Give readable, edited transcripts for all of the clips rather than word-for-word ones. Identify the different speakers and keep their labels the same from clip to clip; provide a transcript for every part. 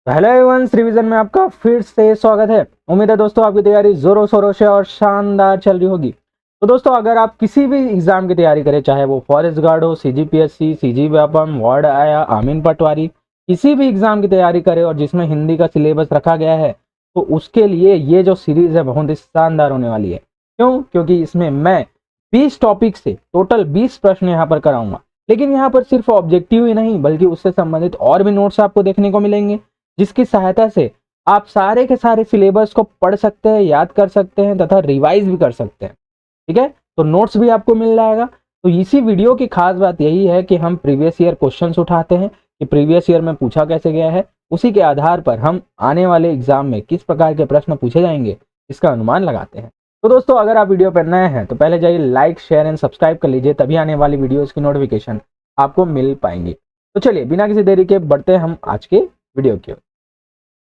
Speaker 1: Hello everyone, revision में आपका फिर से स्वागत है। उम्मीद है दोस्तों आपकी तैयारी जोरों शोरों से और शानदार चल रही होगी। तो दोस्तों अगर आप किसी भी एग्जाम की तैयारी करें, चाहे वो फॉरेस्ट गार्ड हो, सीजीपीएससी, सीजी व्यापम, वार्ड आया, आमीन पटवारी, किसी भी एग्जाम की तैयारी करें और जिसमें हिंदी का सिलेबस रखा गया है, तो उसके लिए ये जो सीरीज है बहुत ही शानदार होने वाली है। क्यों? क्योंकि इसमें मैं 20 टॉपिक से टोटल 20 प्रश्न यहाँ पर कराऊंगा। लेकिन यहाँ पर सिर्फ ऑब्जेक्टिव ही नहीं बल्कि उससे संबंधित और भी नोट्स आपको देखने को मिलेंगे, जिसकी सहायता से आप सारे के सारे सिलेबस को पढ़ सकते हैं, याद कर सकते हैं तथा रिवाइज भी कर सकते हैं। ठीक है, तो नोट्स भी आपको मिल जाएगा। तो इसी वीडियो की खास बात यही है कि हम प्रीवियस ईयर क्वेश्चंस उठाते हैं कि प्रीवियस ईयर में पूछा कैसे गया है, उसी के आधार पर हम आने वाले एग्जाम में किस प्रकार के प्रश्न पूछे जाएंगे इसका अनुमान लगाते हैं। तो दोस्तों अगर आप वीडियो पर नए हैं तो पहले जाइए लाइक, शेयर एंड सब्सक्राइब कर लीजिए, तभी आने वाली वीडियोस की नोटिफिकेशन आपको मिल पाएंगी। तो चलिए बिना किसी देरी के बढ़ते हैं हम आज के वीडियो की ओर।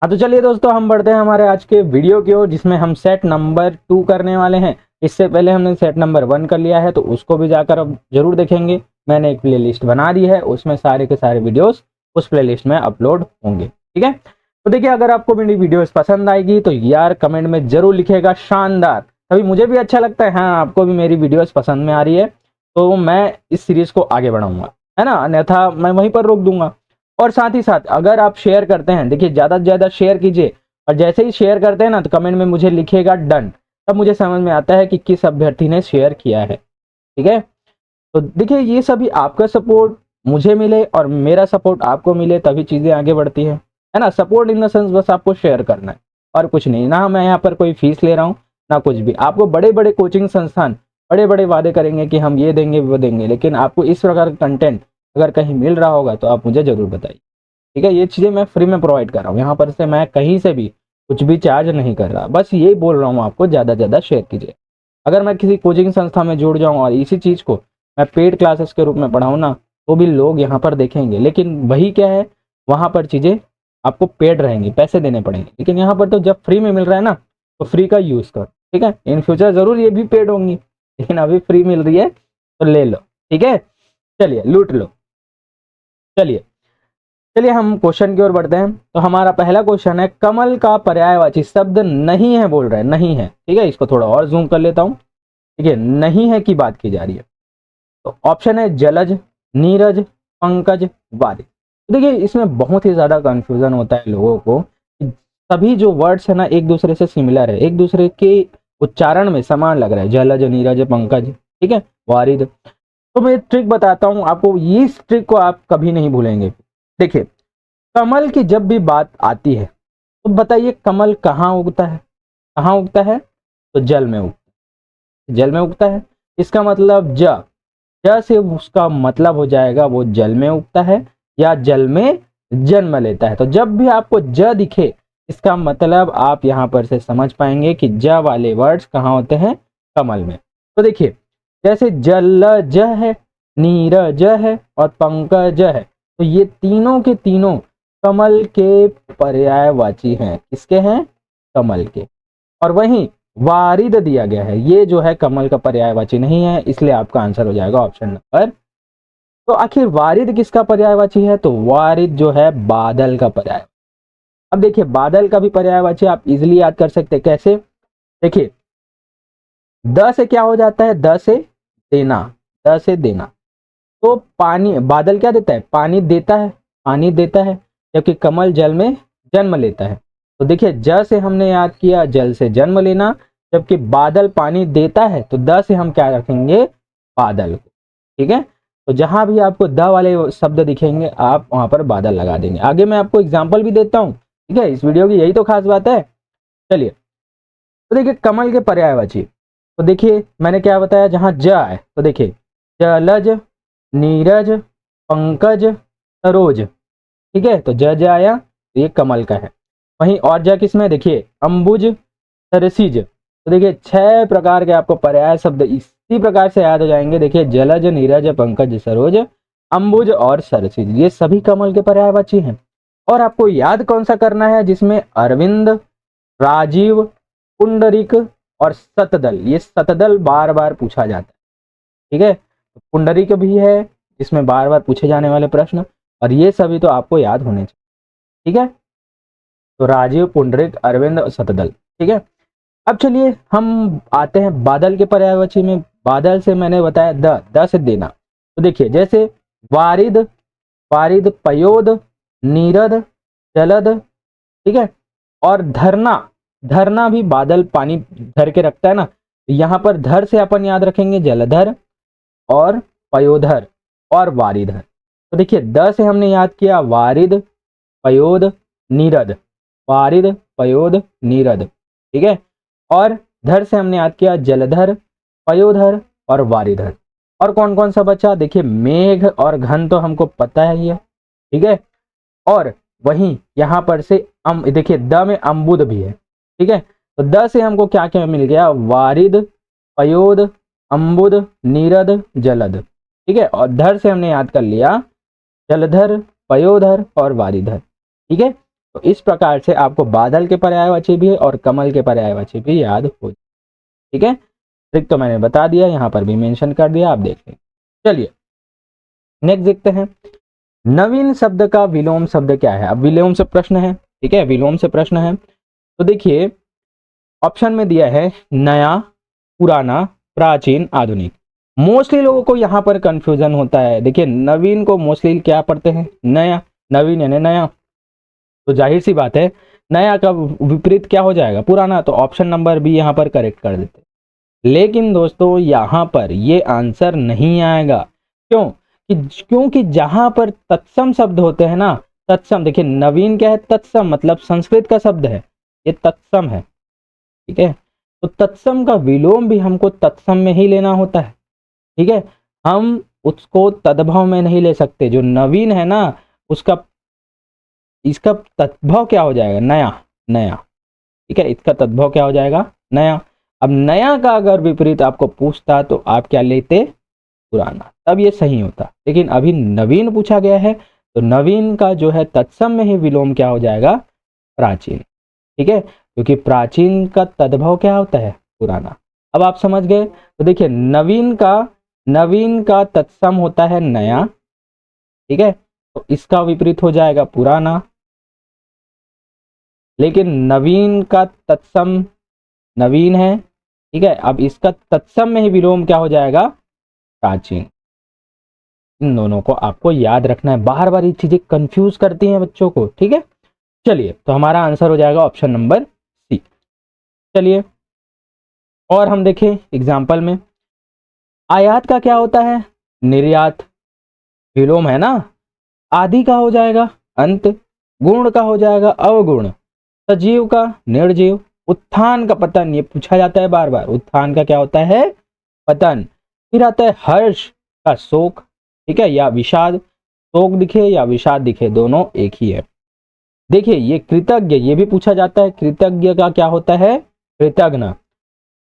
Speaker 1: हाँ तो चलिए दोस्तों हम बढ़ते हैं हमारे आज के वीडियो की ओर, जिसमें हम सेट नंबर 2 करने वाले हैं। इससे पहले हमने सेट नंबर 1 कर लिया है, तो उसको भी जाकर अब जरूर देखेंगे। मैंने एक प्लेलिस्ट बना दी है, उसमें सारे के सारे वीडियोस उस प्लेलिस्ट में अपलोड होंगे। ठीक है, तो देखिए अगर आपको मेरी वीडियोस पसंद आएगी तो यार कमेंट में जरूर लिखेगा शानदार, तभी मुझे भी अच्छा लगता है। हाँ, आपको भी मेरी वीडियोस पसंद में आ रही है तो मैं इस सीरीज को आगे बढ़ाऊंगा, है ना, अन्यथा मैं वहीं पर रोक दूंगा। और साथ ही साथ अगर आप शेयर करते हैं, देखिए ज़्यादा से ज़्यादा शेयर कीजिए, और जैसे ही शेयर करते हैं ना तो कमेंट में मुझे लिखेगा डन, तब मुझे समझ में आता है कि किस अभ्यर्थी ने शेयर किया है। ठीक है, तो देखिए ये सभी आपका सपोर्ट मुझे मिले और मेरा सपोर्ट आपको मिले तभी चीज़ें आगे बढ़ती है ना। सपोर्ट इन द सेंस बस आपको शेयर करना है और कुछ नहीं। ना मैं यहाँ पर कोई फीस ले रहा हूँ ना कुछ भी। आपको बड़े बड़े कोचिंग संस्थान बड़े बड़े वादे करेंगे कि हम ये देंगे वो देंगे, लेकिन आपको इस प्रकार का कंटेंट अगर कहीं मिल रहा होगा तो आप मुझे जरूर बताइए। ठीक है, ये चीज़ें मैं फ्री में प्रोवाइड कर रहा हूँ, यहाँ पर से मैं कहीं से भी कुछ भी चार्ज नहीं कर रहा, बस यही बोल रहा हूँ आपको ज़्यादा से ज़्यादा शेयर कीजिए। अगर मैं किसी कोचिंग संस्था में जुड़ जाऊँ और इसी चीज़ को मैं पेड क्लासेस के रूप में पढ़ाऊँ ना, तो भी लोग यहाँ पर देखेंगे। लेकिन वही क्या है, वहाँ पर चीज़ें आपको पेड रहेंगी, पैसे देने पड़ेंगे। लेकिन यहाँ पर तो जब फ्री में मिल रहा है ना, तो फ्री का यूज़ करो। ठीक है, इन फ्यूचर ज़रूर ये भी पेड होंगी, लेकिन अभी फ्री मिल रही है तो ले लो। ठीक है, चलिए लूट लो। चलिए चलिए हम क्वेश्चन की ओर बढ़ते हैं। तो हमारा पहला क्वेश्चन है, कमल का पर्यायवाची शब्द नहीं है, बोल रहे हैं नहीं है। ठीक है, इसको थोड़ा और जूम कर लेता हूं। ठीक है, नहीं है की बात की जा रही है। तो ऑप्शन है जलज, नीरज, पंकज, वारिद। तो देखिए इसमें बहुत ही ज्यादा कंफ्यूजन होता है लोगों को कि सभी जो वर्ड्स है ना एक दूसरे से सिमिलर है, एक दूसरे के उच्चारण में समान लग रहा है, जलज, नीरज, पंकज, ठीक है, वारिद। तो मैं ट्रिक बताता हूं आपको, इस ट्रिक को आप कभी नहीं भूलेंगे। देखिए कमल की जब भी बात आती है तो बताइए कमल कहाँ उगता है? कहाँ उगता है? तो जल में उगता है, जल में उगता है। इसका मतलब ज से उसका मतलब हो जाएगा वो जल में उगता है या जल में जन्म लेता है। तो जब भी आपको ज दिखे इसका मतलब आप यहां पर से समझ पाएंगे कि ज वाले वर्ड्स कहाँ होते हैं? कमल में। तो देखिए जैसे जलज है, नीरज है और पंकज है, तो ये तीनों के तीनों कमल के पर्यायवाची हैं। किसके हैं? कमल के। और वहीं वारिद दिया गया है, ये जो है कमल का पर्यायवाची नहीं है, इसलिए आपका आंसर हो जाएगा ऑप्शन नंबर। तो आखिर वारिद किसका पर्यायवाची है? तो वारिद जो है बादल का पर्याय। अब देखिए बादल का भी पर्यायवाची आप इजिली याद कर सकते हैं। कैसे? देखिए द से क्या हो जाता है? द से देना, द से देना। तो पानी, बादल क्या देता है? पानी देता है, पानी देता है, जबकि कमल जल में जन्म लेता है। तो देखिए ज से हमने याद किया जल से जन्म लेना, जबकि बादल पानी देता है, तो द से हम क्या रखेंगे? बादल को। ठीक है, तो जहां भी आपको द वाले शब्द दिखेंगे आप वहां पर बादल लगा देंगे। आगे मैं आपको एग्जाम्पल भी देता हूँ। ठीक है, इस वीडियो की यही तो खास बात है। चलिए तो देखिए कमल के पर्यायवाची, तो देखिए मैंने क्या बताया, जहां ज है तो देखिए जलज, नीरज, पंकज, सरोज। ठीक है, तो ज आया तो ये कमल का है। वहीं और ज किसमें? देखिए अंबुज, सरसिज। तो देखिए 6 प्रकार के आपको पर्याय शब्द इसी प्रकार से याद हो जाएंगे। देखिए जलज, नीरज, पंकज, सरोज, अंबुज और सरसिज, ये सभी कमल के पर्यायवाची हैं। और आपको याद कौन सा करना है? जिसमें अरविंद, राजीव, पुंडरिक और सतदल, ये सतदल बार बार पूछा जाता है। ठीक है, तो पुंडरिक भी है जिसमें बार बार पूछे जाने वाले प्रश्न, और ये सभी तो आपको याद होने चाहिए। ठीक है, तो राजीव, पुंडरीक, अरविंद, शतदल। ठीक है, अब चलिए हम आते हैं बादल के पर्यायवाची में। बादल से मैंने बताया द से देना। तो देखिए जैसे वारिद, वारिद, पयोद, नीरद, जलद। ठीक है, और धरना, धरना भी बादल पानी धर के रखता है ना, यहाँ पर धर से अपन याद रखेंगे जलधर और पयोधर और वारिधर। तो देखिए द से हमने याद किया वारिद, पयोद, नीरद, वारिद, पयोद, नीरद। ठीक है, और धर से हमने याद किया जलधर, पयोधर और वारिधर। और कौन कौन सा बचा, देखिए मेघ और घन तो हमको पता है ही है। ठीक है, और वहीं यहां पर से देखिए द में अम्बुद भी है। ठीक है, तो द से हमको क्या क्या मिल गया, वारिद, पयोद, अम्बुद, नीरद, जलद। ठीक है, और धर से हमने याद कर लिया जलधर, पयोधर और वारिधर। ठीक है, तो इस प्रकार से आपको बादल के पर्यायवाची भी और कमल के पर्यायवाची भी याद हो। ठीक है, ट्रिक तो मैंने बता दिया, यहाँ पर भी मेंशन कर दिया, आप देख लें। चलिए नेक्स्ट देखते हैं, नवीन शब्द का विलोम शब्द क्या है। अब विलोम से प्रश्न है। ठीक है, विलोम से प्रश्न है। तो देखिए ऑप्शन में दिया है नया, पुराना, प्राचीन, आधुनिक। मोस्टली लोगों को यहाँ पर कंफ्यूजन होता है। देखिए नवीन को मोस्टली क्या पढ़ते हैं, नया, नवीन यानी नया। तो जाहिर सी बात है नया का विपरीत क्या हो जाएगा, पुराना। तो ऑप्शन नंबर बी यहाँ पर करेक्ट कर देते। लेकिन दोस्तों यहाँ पर ये आंसर नहीं आएगा। क्यों? क्योंकि जहां पर तत्सम शब्द होते हैं ना, तत्सम, देखिए नवीन क्या है, तत्सम मतलब संस्कृत का शब्द है, ये तत्सम है। ठीक है, तो तत्सम का विलोम भी हमको तत्सम में ही लेना होता है। ठीक है, हम उसको तद्भव में नहीं ले सकते। जो नवीन है ना उसका, इसका तद्भव क्या हो जाएगा, नया, नया। ठीक है, इसका तद्भव क्या हो जाएगा, नया। अब नया का अगर विपरीत आपको पूछता तो आप क्या लेते, पुराना, तब ये सही होता। लेकिन अभी नवीन पूछा गया है तो नवीन का जो है तत्सम में ही विलोम क्या हो जाएगा, प्राचीन। ठीक है, क्योंकि प्राचीन का तद्भव क्या होता है, पुराना। अब आप समझ गए। तो देखिए नवीन का तत्सम होता है नया। ठीक है, तो इसका विपरीत हो जाएगा पुराना। लेकिन नवीन का तत्सम नवीन है। ठीक है, अब इसका तत्सम में ही विलोम क्या हो जाएगा, प्राचीन। इन दोनों को आपको याद रखना है, बार बार ये चीजें कंफ्यूज करती हैं बच्चों को। ठीक है, चलिए तो हमारा आंसर हो जाएगा ऑप्शन नंबर सी। चलिए और हम देखें एग्जाम्पल में, आयात का क्या होता है, निर्यात, विलोम है ना। आदि का हो जाएगा अंत, गुण का हो जाएगा अवगुण, सजीव का निर्जीव, उत्थान का पतन, ये पूछा जाता है बार बार, उत्थान का क्या होता है, पतन। फिर आता है हर्ष का शोक। ठीक है, या विषाद, शोक दिखे या विषाद दिखे दोनों एक ही है। देखिए ये कृतज्ञ, ये भी पूछा जाता है, कृतज्ञ का क्या होता है, कृतज्ञ।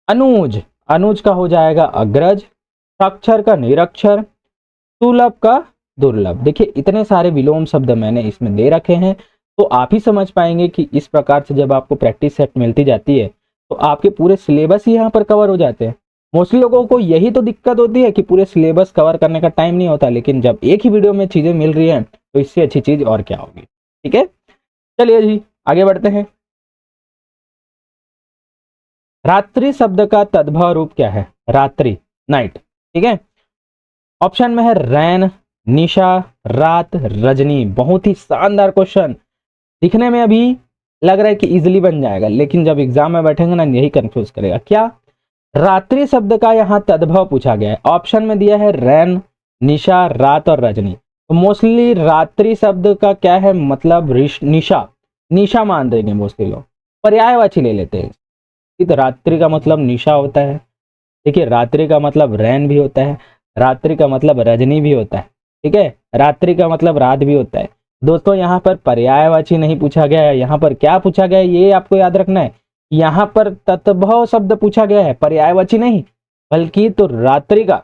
Speaker 1: अनुज, अनुज का हो जाएगा अग्रज, साक्षर का निरक्षर, सुलभ का दुर्लभ। देखिए इतने सारे विलोम शब्द मैंने इसमें दे रखे हैं, तो आप ही समझ पाएंगे कि इस प्रकार से जब आपको प्रैक्टिस सेट मिलती जाती है तो आपके पूरे सिलेबस ही यहाँ पर कवर हो जाते हैं। मोस्टली लोगों को यही तो दिक्कत होती है कि पूरे सिलेबस कवर करने का टाइम नहीं होता, लेकिन जब एक ही वीडियो में चीजें मिल रही हैं तो इससे अच्छी चीज और क्या होगी। ठीक है, चलिए जी आगे बढ़ते हैं। रात्रि शब्द का तद्भव रूप क्या है, रात्रि, नाइट। ठीक है, ऑप्शन में है रैन, निशा, रात, रजनी। बहुत ही शानदार क्वेश्चन, दिखने में अभी लग रहा है कि इजीली बन जाएगा, लेकिन जब एग्जाम में बैठेंगे ना यही कंफ्यूज करेगा। क्या, रात्रि शब्द का यहाँ तद्भव पूछा गया है। ऑप्शन में दिया है रैन, निशा, रात और रजनी। तो मोस्टली रात्रि शब्द का क्या है मतलब, निशा, निशा मान देंगे मोस्टली लोग, पर्यायवाची ले लेते हैं। तो रात्रि का मतलब निशा होता है। देखिए रात्रि का मतलब रैन भी होता है, रात्रि का मतलब रजनी भी होता है। ठीक है, रात्रि का मतलब रात भी होता है। दोस्तों यहाँ पर पर्यायवाची नहीं पूछा गया है, यहाँ पर क्या पूछा गया है ये आपको याद रखना है। यहाँ पर तद्भव शब्द पूछा गया है, पर्यायवाची नहीं, बल्कि तो रात्रि का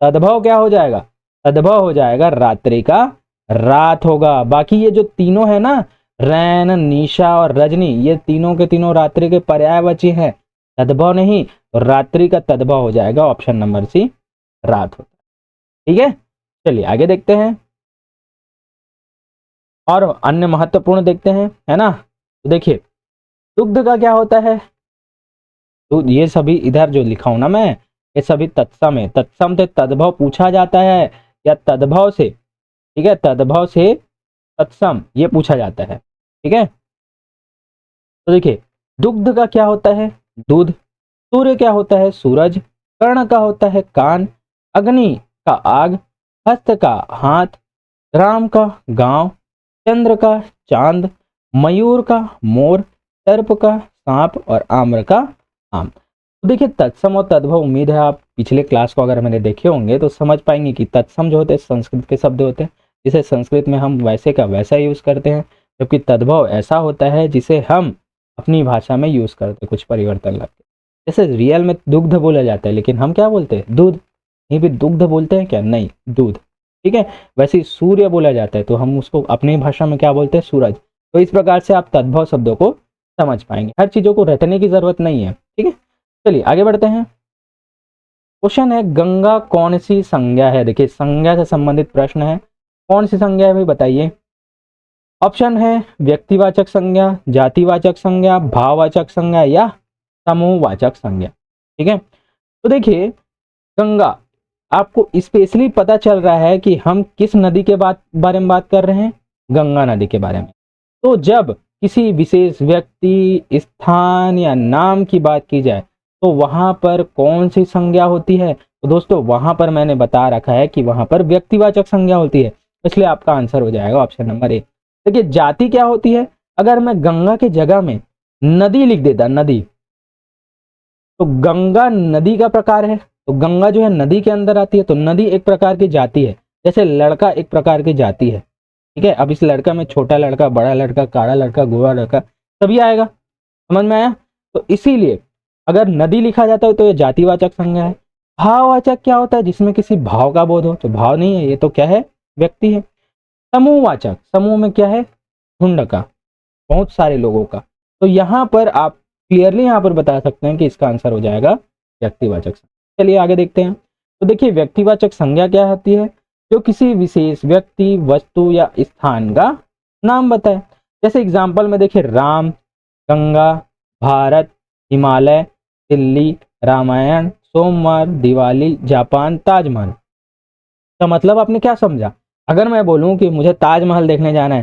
Speaker 1: तद्भव क्या हो जाएगा, तद्भव हो जाएगा रात्रि का रात होगा। बाकी ये जो तीनों है ना, रैन, निशा और रजनी, ये तीनों के तीनों रात्रि के पर्यायवाची हैं, तद्भव नहीं। तो रात्रि का तद्भव हो जाएगा ऑप्शन नंबर सी, रात होता है। ठीक है, चलिए आगे देखते हैं और अन्य महत्वपूर्ण देखते हैं, है ना। तो देखिए दुग्ध का क्या होता है, तो ये सभी इधर जो लिखा हूं ना मैं, ये सभी तत्सम है। तत्सम से तद्भव पूछा जाता है या तद्भव से, ठीक है, तद्भव से तत्सम ये पूछा जाता है, ठीक है। तो देखिए दुग्ध का क्या होता है, दूध। सूर्य क्या होता है, सूरज। कर्ण का होता है कान। अग्नि का आग। हस्त का हाथ। राम का गांव। चंद्र का चांद। मयूर का मोर। सर्प का सांप और आम्र का आम। तो देखिए तत्सम और तद्भव, उम्मीद है आप पिछले क्लास को अगर मैंने देखे होंगे तो समझ पाएंगे कि तत्सम जो होते हैं संस्कृत के शब्द होते हैं, जिसे संस्कृत में हम वैसे का वैसा यूज करते हैं, जबकि तद्भव ऐसा होता है जिसे हम अपनी भाषा में यूज करते हैं कुछ परिवर्तन लाके। जैसे रियल में दुग्ध बोला जाता है लेकिन हम क्या बोलते हैं, दूध। यहीं भी दुग्ध बोलते हैं क्या, नहीं, दूध, ठीक है। वैसे ही सूर्य बोला जाता है तो हम उसको अपनी भाषा में क्या बोलते हैं, सूरज। तो इस प्रकार से आप तद्भव शब्दों को समझ पाएंगे, हर चीजों को रटने की जरूरत नहीं है, ठीक है। चलिए आगे बढ़ते हैं। क्वेश्चन है गंगा कौन सी संज्ञा है। देखिए संज्ञा से संबंधित प्रश्न है, कौन सी संज्ञा है भाई बताइए। ऑप्शन है व्यक्तिवाचक संज्ञा, जातिवाचक संज्ञा, भाववाचक संज्ञा या समूहवाचक संज्ञा, ठीक है। तो देखिए गंगा, आपको स्पेशली पता चल रहा है कि हम किस नदी के बारे में बात कर रहे हैं, गंगा नदी के बारे में। तो जब किसी विशेष व्यक्ति, स्थान या नाम की बात की जाए तो वहां पर कौन सी संज्ञा होती है, तो दोस्तों वहां पर मैंने बता रखा है कि वहां पर व्यक्तिवाचक संज्ञा होती है, इसलिए आपका आंसर हो जाएगा ऑप्शन नंबर ए। देखिए जाति क्या होती है, अगर मैं गंगा की जगह में नदी लिख देता, नदी, तो गंगा नदी का प्रकार है, तो गंगा जो है नदी के अंदर आती है, तो नदी एक प्रकार की जाति है। जैसे लड़का एक प्रकार की जाति है, ठीक है। अब इस लड़का में छोटा लड़का, बड़ा लड़का, काला लड़का, गोरा लड़का सभी आएगा, समझ में आया। तो इसीलिए अगर नदी लिखा जाता है तो ये जातिवाचक संज्ञा है। भाववाचक क्या होता है, जिसमें किसी भाव का बोध हो, तो भाव नहीं है, ये तो क्या है, व्यक्ति है। समूहवाचक, समूह में क्या है, झुंड का, बहुत सारे लोगों का। तो यहाँ पर आप क्लियरली यहाँ पर बता सकते हैं कि इसका आंसर हो जाएगा व्यक्तिवाचक संज्ञा। चलिए आगे देखते हैं। तो देखिए व्यक्तिवाचक संज्ञा क्या होती है, जो किसी विशेष व्यक्ति, वस्तु या स्थान का नाम बताए। जैसे एग्जाम्पल में देखिए राम, गंगा, भारत, हिमालय, दिल्ली, रामायण, सोमवार, दिवाली, जापान, ताजमहल। तो मतलब आपने क्या समझा, अगर मैं बोलूं कि मुझे ताजमहल देखने जाना है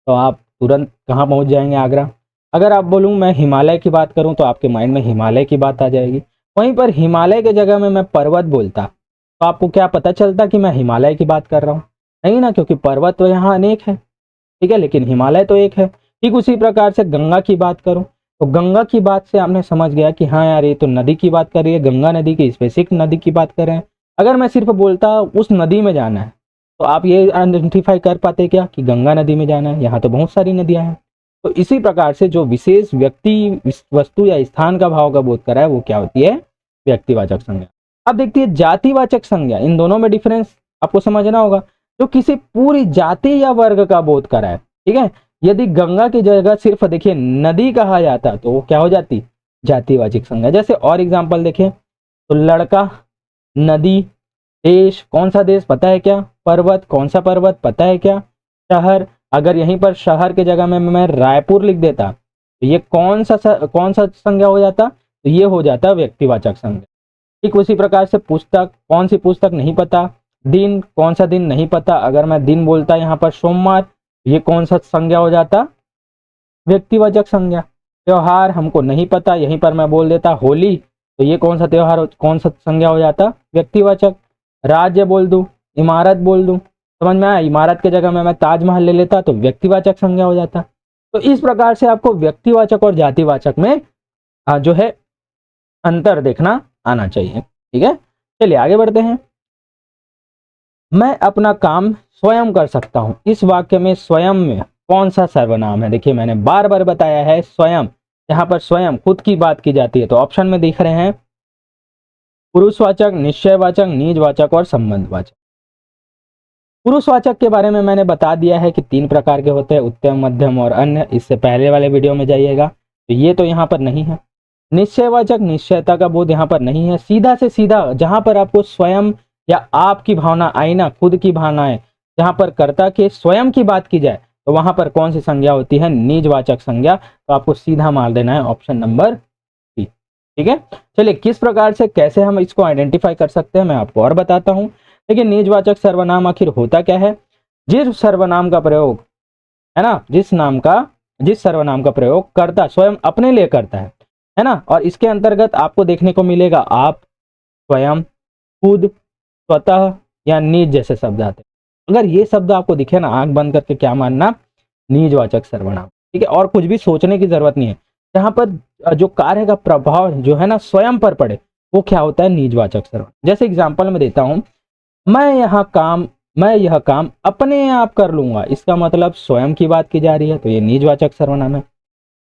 Speaker 1: तो आप तुरंत कहाँ पहुंच जाएंगे, आगरा। अगर आप बोलूं मैं हिमालय की बात करूं तो आपके माइंड में हिमालय की बात आ जाएगी। वहीं पर हिमालय के जगह में मैं पर्वत बोलता तो आपको क्या पता चलता कि मैं हिमालय की बात कर रहा हूँ, नहीं ना, क्योंकि पर्वत तो यहाँ अनेक है, ठीक है, लेकिन हिमालय तो एक है। ठीक उसी प्रकार से गंगा की बात करूं तो गंगा की बात से आपने समझ गया कि हाँ यार ये तो नदी की बात कर रही है, गंगा नदी की स्पेसिफिक नदी की बात कर रहे हैं। अगर मैं सिर्फ बोलता उस नदी में जाना है तो आप ये आइडेंटिफाई कर पाते क्या कि गंगा नदी में जाना है, यहाँ तो बहुत सारी नदियां हैं। तो इसी प्रकार से जो विशेष व्यक्ति, वस्तु या स्थान का भाव का बोध करा है वो क्या होती है, व्यक्तिवाचक संज्ञा। अब देखिए जातिवाचक संज्ञा, इन दोनों में डिफरेंस आपको समझना होगा। जो किसी पूरी जाति या वर्ग का बोध करा है, ठीक है। यदि गंगा की जगह सिर्फ देखिए नदी कहा जाता तो वो क्या हो जाती, जातिवाचक संज्ञा। जैसे और एग्जांपल देखें तो लड़का, नदी, देश, कौन सा देश पता है क्या, पर्वत, कौन सा पर्वत पता है क्या, शहर, अगर यहीं पर शहर की जगह में मैं रायपुर लिख देता तो ये कौन सा संज्ञा हो जाता, तो ये हो जाता व्यक्तिवाचक संज्ञा। ठीक उसी प्रकार से पुस्तक, कौन सी पुस्तक नहीं पता, दिन, कौन सा दिन नहीं पता, अगर मैं दिन बोलता यहाँ पर सोमवार, ये कौन सा संज्ञा हो जाता, व्यक्तिवाचक संज्ञा। त्योहार हमको नहीं पता, यहीं पर मैं बोल देता होली, तो ये कौन सा त्योहार, कौन सा संज्ञा हो जाता, व्यक्तिवाचक। राज्य बोल दूं, इमारत बोल दूं, समझ में आया, इमारत के जगह में मैं ताजमहल ले लेता तो व्यक्तिवाचक संज्ञा हो जाता। तो इस प्रकार से आपको व्यक्तिवाचक और जातिवाचक में जो है अंतर देखना आना चाहिए, ठीक है। चलिए आगे बढ़ते हैं। मैं अपना काम स्वयं कर सकता हूं, इस वाक्य में स्वयं में कौन सा सर्वनाम है। देखिए मैंने बार बार बताया है स्वयं, यहाँ पर स्वयं खुद की बात की जाती है। तो ऑप्शन में दिख रहे हैं पुरुषवाचक, निश्चयवाचक, निजवाचक और संबंधवाचक। पुरुषवाचक के बारे में मैंने बता दिया है कि 3 प्रकार के होते हैं, उत्तम, मध्यम और अन्य, इससे पहले वाले वीडियो में जाइएगा। तो ये तो यहाँ पर नहीं है। निश्चयवाचक, निश्चयता का बोध यहाँ पर नहीं है। सीधा से सीधा जहां पर आपको स्वयं या आपकी भावना आई ना, खुद की भावनाएं, जहां पर कर्ता के स्वयं की बात की जाए तो वहां पर कौन सी संज्ञा होती है? निजवाचक संज्ञा। तो आपको सीधा मार देना है ऑप्शन नंबर सी। ठीक है, चलिए किस प्रकार से कैसे हम इसको आइडेंटिफाई कर सकते हैं मैं आपको और बताता हूं। देखिए निजवाचक सर्वनाम आखिर होता क्या है? जिस सर्वनाम का प्रयोग है ना, जिस सर्वनाम का प्रयोग कर्ता स्वयं अपने लिए करता है ना, और इसके अंतर्गत आपको देखने को मिलेगा आप, स्वयं, खुद, स्वतः या निज जैसे शब्द आते हैं। अगर ये शब्द आपको दिखे ना, आंख बंद करके क्या मानना? निजवाचक सर्वनाम। ठीक है, और कुछ भी सोचने की जरूरत नहीं है। जहां पर जो कार्य का प्रभाव जो है ना स्वयं पर पड़े, वो क्या होता है? निजवाचक सर्वनाम। जैसे एग्जाम्पल में देता हूं, मैं यह काम अपने आप कर लूंगा, इसका मतलब स्वयं की बात की जा रही है, तो ये निजवाचक सर्वनाम है।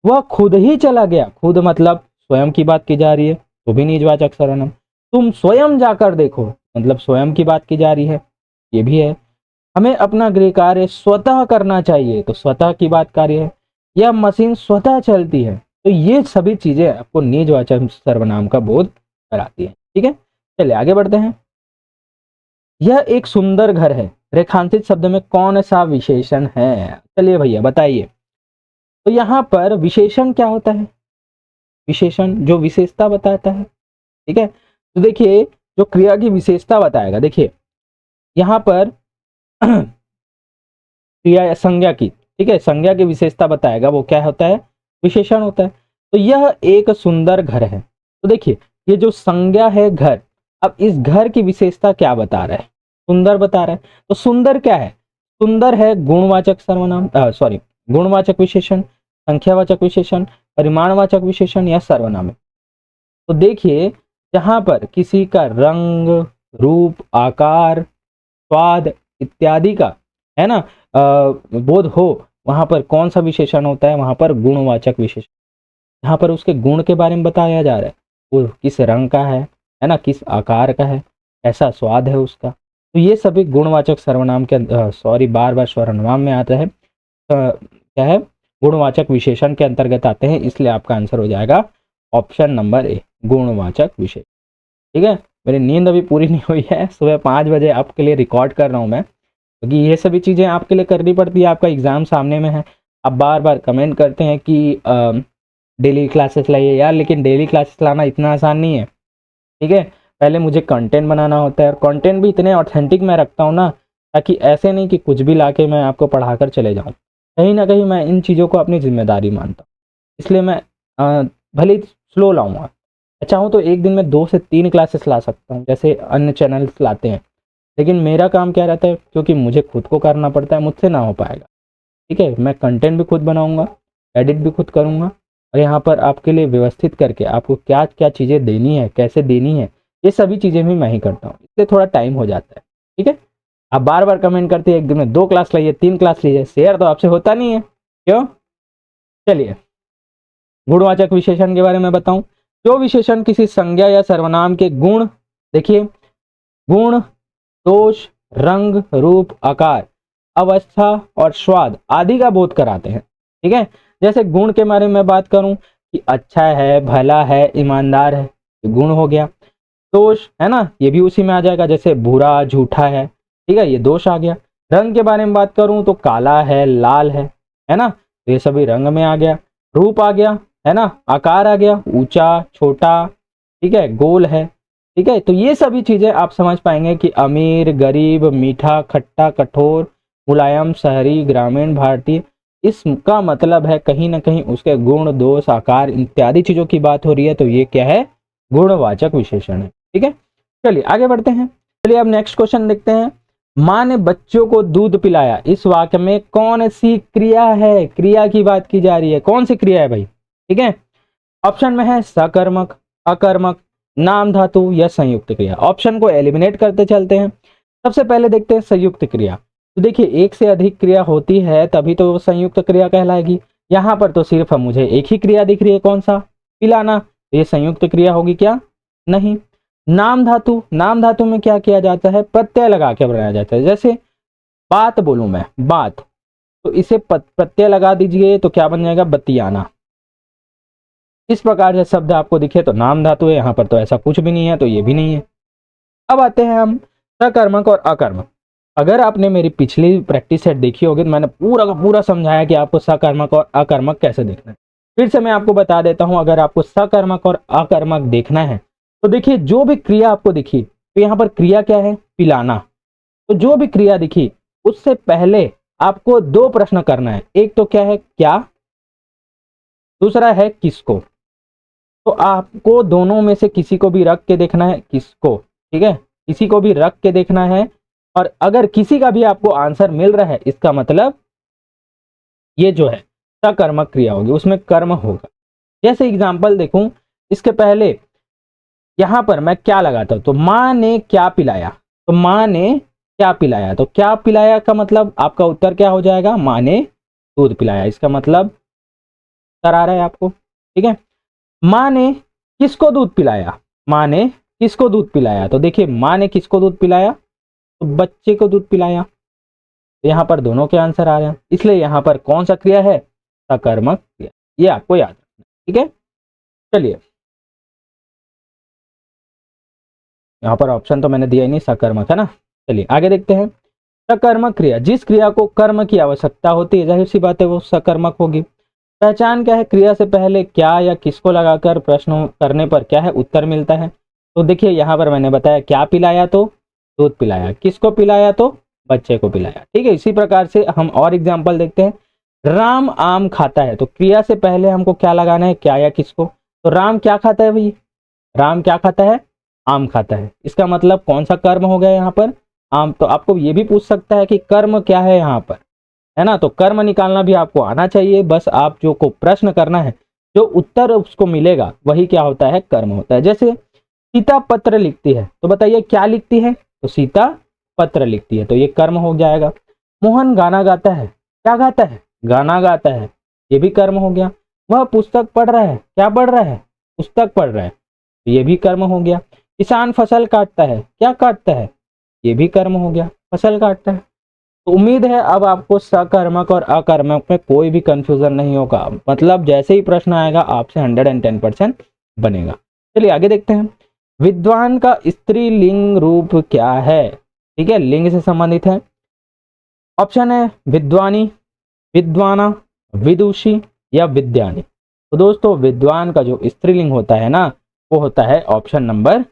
Speaker 1: वह खुद ही चला गया, खुद मतलब स्वयं की बात की जा रही है, तो भी निजवाचक सर्वनाम। तुम स्वयं जाकर देखो, मतलब स्वयं की बात की जा रही है, ये भी है। हमें अपना गृह कार्य स्वतः करना चाहिए, तो स्वतः की बात कार्य है। यह मशीन स्वतः चलती है, तो ये सभी चीजें आपको निजवाचक सर्वनाम का बोध कराती है। ठीक है, चलिए आगे बढ़ते हैं। यह एक सुंदर घर है, रेखांकित शब्द में कौन सा विशेषण है? चलिए भैया बताइए। तो यहां पर विशेषण क्या होता है? विशेषण जो विशेषता बताता है। ठीक है, तो देखिए जो क्रिया की विशेषता बताएगा, देखिए यहां पर क्रिया या संज्ञा की, ठीक है, संज्ञा की विशेषता बताएगा, वो क्या होता है? विशेषण होता है। तो यह एक सुंदर घर है, तो देखिए ये जो संज्ञा है घर, अब इस घर की विशेषता क्या बता रहा है? सुंदर बता रहा है। तो सुंदर क्या है? सुंदर है गुणवाचक सर्वनाम, सॉरी, गुणवाचक विशेषण, संख्यावाचक विशेषण, परिमाणवाचक विशेषण या सर्वनाम है। तो देखिए जहां पर किसी का रंग, रूप, आकार, स्वाद इत्यादि का है ना बोध हो, वहां पर कौन सा विशेषण होता है? वहां पर गुणवाचक विशेषण। यहाँ पर उसके गुण के बारे में बताया जा रहा है, वो किस रंग का है ना, किस आकार का है, ऐसा स्वाद है उसका। तो ये सभी गुणवाचक सर्वनाम के सॉरी बार बार सर्वनाम में आता है, क्या है? गुणवाचक विशेषण के अंतर्गत आते हैं, इसलिए आपका आंसर हो जाएगा ऑप्शन नंबर ए, गुणवाचक विशेषण। ठीक है, मेरी नींद अभी पूरी नहीं हुई है, सुबह 5 बजे आपके लिए रिकॉर्ड कर रहा हूँ मैं, क्योंकि ये सभी चीज़ें आपके लिए करनी पड़ती है, आपका एग्जाम सामने में है। आप बार बार कमेंट करते हैं कि डेली क्लासेस लाइए यार, लेकिन डेली क्लासेस लाना इतना आसान नहीं है। ठीक है, पहले मुझे कंटेंट बनाना होता है, और कंटेंट भी इतने ऑथेंटिक मैं रखता हूँ ना, ताकि ऐसे नहीं कि कुछ भी लाके मैं आपको पढ़ाकर चले जाऊँ। कहीं ना कहीं मैं इन चीज़ों को अपनी जिम्मेदारी मानता हूँ, इसलिए मैं भले ही स्लो लाऊंगा, चाहूँ तो एक दिन में 2 से 3 क्लासेस ला सकता हूँ, जैसे अन्य चैनल्स लाते हैं। लेकिन मेरा काम क्या रहता है, क्योंकि मुझे खुद को करना पड़ता है, मुझसे ना हो पाएगा। ठीक है, मैं कंटेंट भी खुद बनाऊंगा, एडिट भी खुद करूंगा, और यहाँ पर आपके लिए व्यवस्थित करके आपको क्या क्या चीज़ें देनी है, कैसे देनी है, ये सभी चीज़ें भी मैं ही करता हूँ, इसलिए थोड़ा टाइम हो जाता है। ठीक है, आप बार बार कमेंट करते हैं एक दिन में 2 क्लास लाइए, 3 क्लास लीजिए, शेयर तो आपसे होता नहीं है, क्यों? चलिए गुणवाचक विशेषण के बारे में बताऊं। जो विशेषण किसी संज्ञा या सर्वनाम के गुण, देखिए गुण, दोष, रंग, रूप, आकार, अवस्था और स्वाद आदि का बोध कराते हैं। ठीक है, जैसे गुण के बारे में बात करूं कि अच्छा है, भला है, ईमानदार है, ये गुण हो गया। दोष है ना, ये भी उसी में आ जाएगा, जैसे बुरा, झूठा है, ठीक है, ये दोष आ गया। रंग के बारे में बात करूं तो काला है, लाल है ना, तो ये सभी रंग में आ गया। रूप आ गया, है ना, आकार आ गया, ऊंचा, छोटा, ठीक है, गोल है। ठीक है, तो ये सभी चीजें आप समझ पाएंगे कि अमीर, गरीब, मीठा, खट्टा, कठोर, मुलायम, शहरी, ग्रामीण, भारतीय, इसका मतलब है कहीं ना कहीं उसके गुण, दोष, आकार इत्यादि चीजों की बात हो रही है, तो ये क्या है? गुणवाचक विशेषण है। ठीक है, चलिए आगे बढ़ते हैं। चलिए अब नेक्स्ट क्वेश्चन देखते हैं। माँ ने बच्चों को दूध पिलाया, इस वाक्य में कौन सी क्रिया है? क्रिया की बात की जा रही है, कौन सी क्रिया है भाई? ठीक है, ऑप्शन में है सकर्मक, अकर्मक, नाम धातु या संयुक्त क्रिया। ऑप्शन को एलिमिनेट करते चलते हैं। सबसे पहले देखते हैं संयुक्त क्रिया। तो देखिए एक से अधिक क्रिया होती है तभी तो वो संयुक्त क्रिया कहलाएगी। यहाँ पर तो सिर्फ मुझे एक ही क्रिया दिख रही है, कौन सा? पिलाना, ये संयुक्त क्रिया होगी क्या? नहीं। नाम धातु, नाम धातु में क्या किया जाता है? प्रत्यय लगा के बनाया जाता है। जैसे बात बोलूं मैं, बात, तो इसे प्रत्यय लगा दीजिए तो क्या बन जाएगा? बतियाना। इस प्रकार से शब्द आपको दिखे तो नाम धातु है, यहाँ पर तो ऐसा कुछ भी नहीं है, तो ये भी नहीं है। अब आते हैं हम सकर्मक और अकर्मक। अगर आपने मेरी पिछली प्रैक्टिस सेट देखी होगी तो मैंने पूरा का पूरा समझाया कि आपको सकर्मक और अकर्मक कैसे देखना है। फिर से मैं आपको बता देता हूं, अगर आपको सकर्मक और अकर्मक देखना है तो देखिए, जो भी क्रिया आपको दिखी, तो यहाँ पर क्रिया क्या है, पिलाना। तो जो भी क्रिया दिखी उससे पहले आपको दो प्रश्न करना है। एक तो क्या है, क्या, दूसरा है किसको। तो आपको दोनों में से किसी को भी रख के देखना है, किसको, ठीक है, किसी को भी रख के देखना है। और अगर किसी का भी आपको आंसर मिल रहा है, इसका मतलब ये जो है सकर्मक क्रिया होगी, उसमें कर्म होगा। जैसे एग्जांपल देखूं, इसके पहले यहां पर मैं क्या लगाता हूं, तो मां ने क्या पिलाया, तो मां ने क्या पिलाया, तो क्या पिलाया का मतलब आपका उत्तर क्या हो जाएगा, मां ने दूध पिलाया। इसका मतलब उत्तर आ रहा है आपको, ठीक है। मां ने किसको दूध पिलाया, मां ने किसको दूध पिलाया, तो देखिए मां ने किसको दूध पिलाया, तो बच्चे को दूध पिलाया। तो यहां पर दोनों के आंसर आ रहे हैं, इसलिए यहां पर कौन सा क्रिया है, सकर्मक क्रिया। ये आपको याद रखना, ठीक है। चलिए, यहाँ पर ऑप्शन तो मैंने दिया ही नहीं, सकर्मक है ना। चलिए आगे देखते हैं। सकर्मक क्रिया, जिस क्रिया को कर्म की आवश्यकता होती है, जाहिर सी बात है वो सकर्मक होगी। पहचान क्या है, क्रिया से पहले क्या या किसको लगाकर प्रश्न करने पर क्या है, उत्तर मिलता है। तो देखिए यहाँ पर मैंने बताया, क्या पिलाया तो दूध पिलाया, किसको पिलाया तो बच्चे को पिलाया, ठीक है। इसी प्रकार से हम और एग्जाम्पल देखते हैं। राम आम खाता है, तो क्रिया से पहले हमको क्या लगाना है, क्या या किसको। तो राम क्या खाता है भाई, राम क्या खाता है, आम खाता है। इसका मतलब कौन सा कर्म हो गया यहाँ पर, आम। तो आपको ये भी पूछ सकता है कि कर्म क्या है यहाँ पर, है ना। तो कर्म निकालना भी आपको आना चाहिए, बस आप जो को प्रश्न करना है, जो उत्तर उसको मिलेगा वही क्या होता है, कर्म होता है। जैसे सीता पत्र लिखती है, तो बताइए क्या लिखती है, तो सीता पत्र लिखती है, तो ये कर्म हो जाएगा। मोहन गाना गाता है, क्या गाता है, गाना गाता है, ये भी कर्म हो गया। वह पुस्तक पढ़ रहा है, क्या पढ़ रहा है, पुस्तक पढ़ रहा है, ये भी कर्म हो गया। किसान फसल काटता है, क्या काटता है, ये भी कर्म हो गया, फसल काटता है। तो उम्मीद है अब आपको सकर्मक और अकर्मक में कोई भी कंफ्यूजन नहीं होगा, मतलब जैसे ही प्रश्न आएगा आपसे 110% बनेगा। चलिए आगे देखते हैं। विद्वान का स्त्रीलिंग रूप क्या है, ठीक है, लिंग से संबंधित है। ऑप्शन है विद्वानी, विद्वाना, विदुषी या विद्यानी। तो दोस्तों विद्वान का जो स्त्रीलिंग होता है ना, वो होता है ऑप्शन नंबर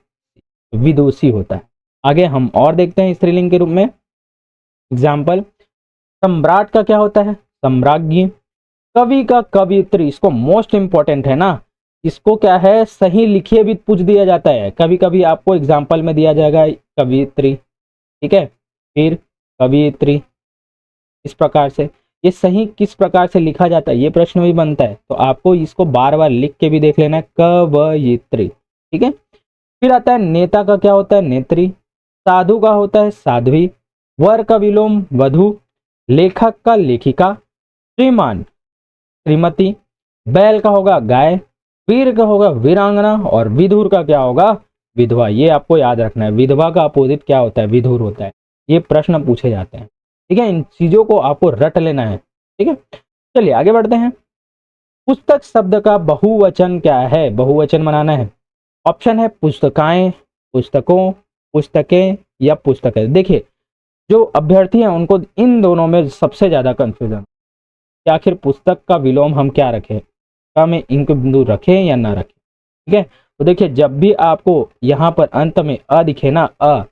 Speaker 1: विदुषी होता है। आगे हम और देखते हैं स्त्रीलिंग के रूप में एग्जाम्पल। सम्राट का क्या होता है, सम्राज्ञी। कवि का कवियत्री, इसको मोस्ट इंपॉर्टेंट है ना, इसको क्या है, सही लिखिए भी पूछ दिया जाता है, कभी कभी आपको एग्जाम्पल में दिया जाएगा कवियत्री, ठीक है, फिर कवियत्री, इस प्रकार से ये सही किस प्रकार से लिखा जाता है, ये प्रश्न भी बनता है। तो आपको इसको बार बार लिख के भी देख लेना है, कवयित्री, ठीक है। फिर आता है नेता का क्या होता है, नेत्री। साधु का होता है साध्वी। वर का विलोम वधु। लेखक का लेखिका। श्रीमान श्रीमती। बैल का होगा गाय। वीर का होगा वीरांगना। और विधुर का क्या होगा, विधवा। ये आपको याद रखना है, विधवा का अपोजिट क्या होता है, विधुर होता है। ये प्रश्न पूछे जाते हैं, ठीक है। इन चीजों को आपको रट लेना है, ठीक है। चलिए आगे बढ़ते हैं। पुस्तक शब्द का बहुवचन क्या है, बहुवचन बनाना है। ऑप्शन है पुस्तकाएं, पुस्तकों, पुस्तकें या पुस्तकें। देखिए जो अभ्यर्थी हैं उनको इन दोनों में सबसे ज्यादा कंफ्यूजन कि आखिर पुस्तक का विलोम हम क्या रखें, का में इंक बिंदु रखें या ना रखें, ठीक है। तो देखिए जब भी आपको यहाँ पर अंत में अ दिखे ना, अ,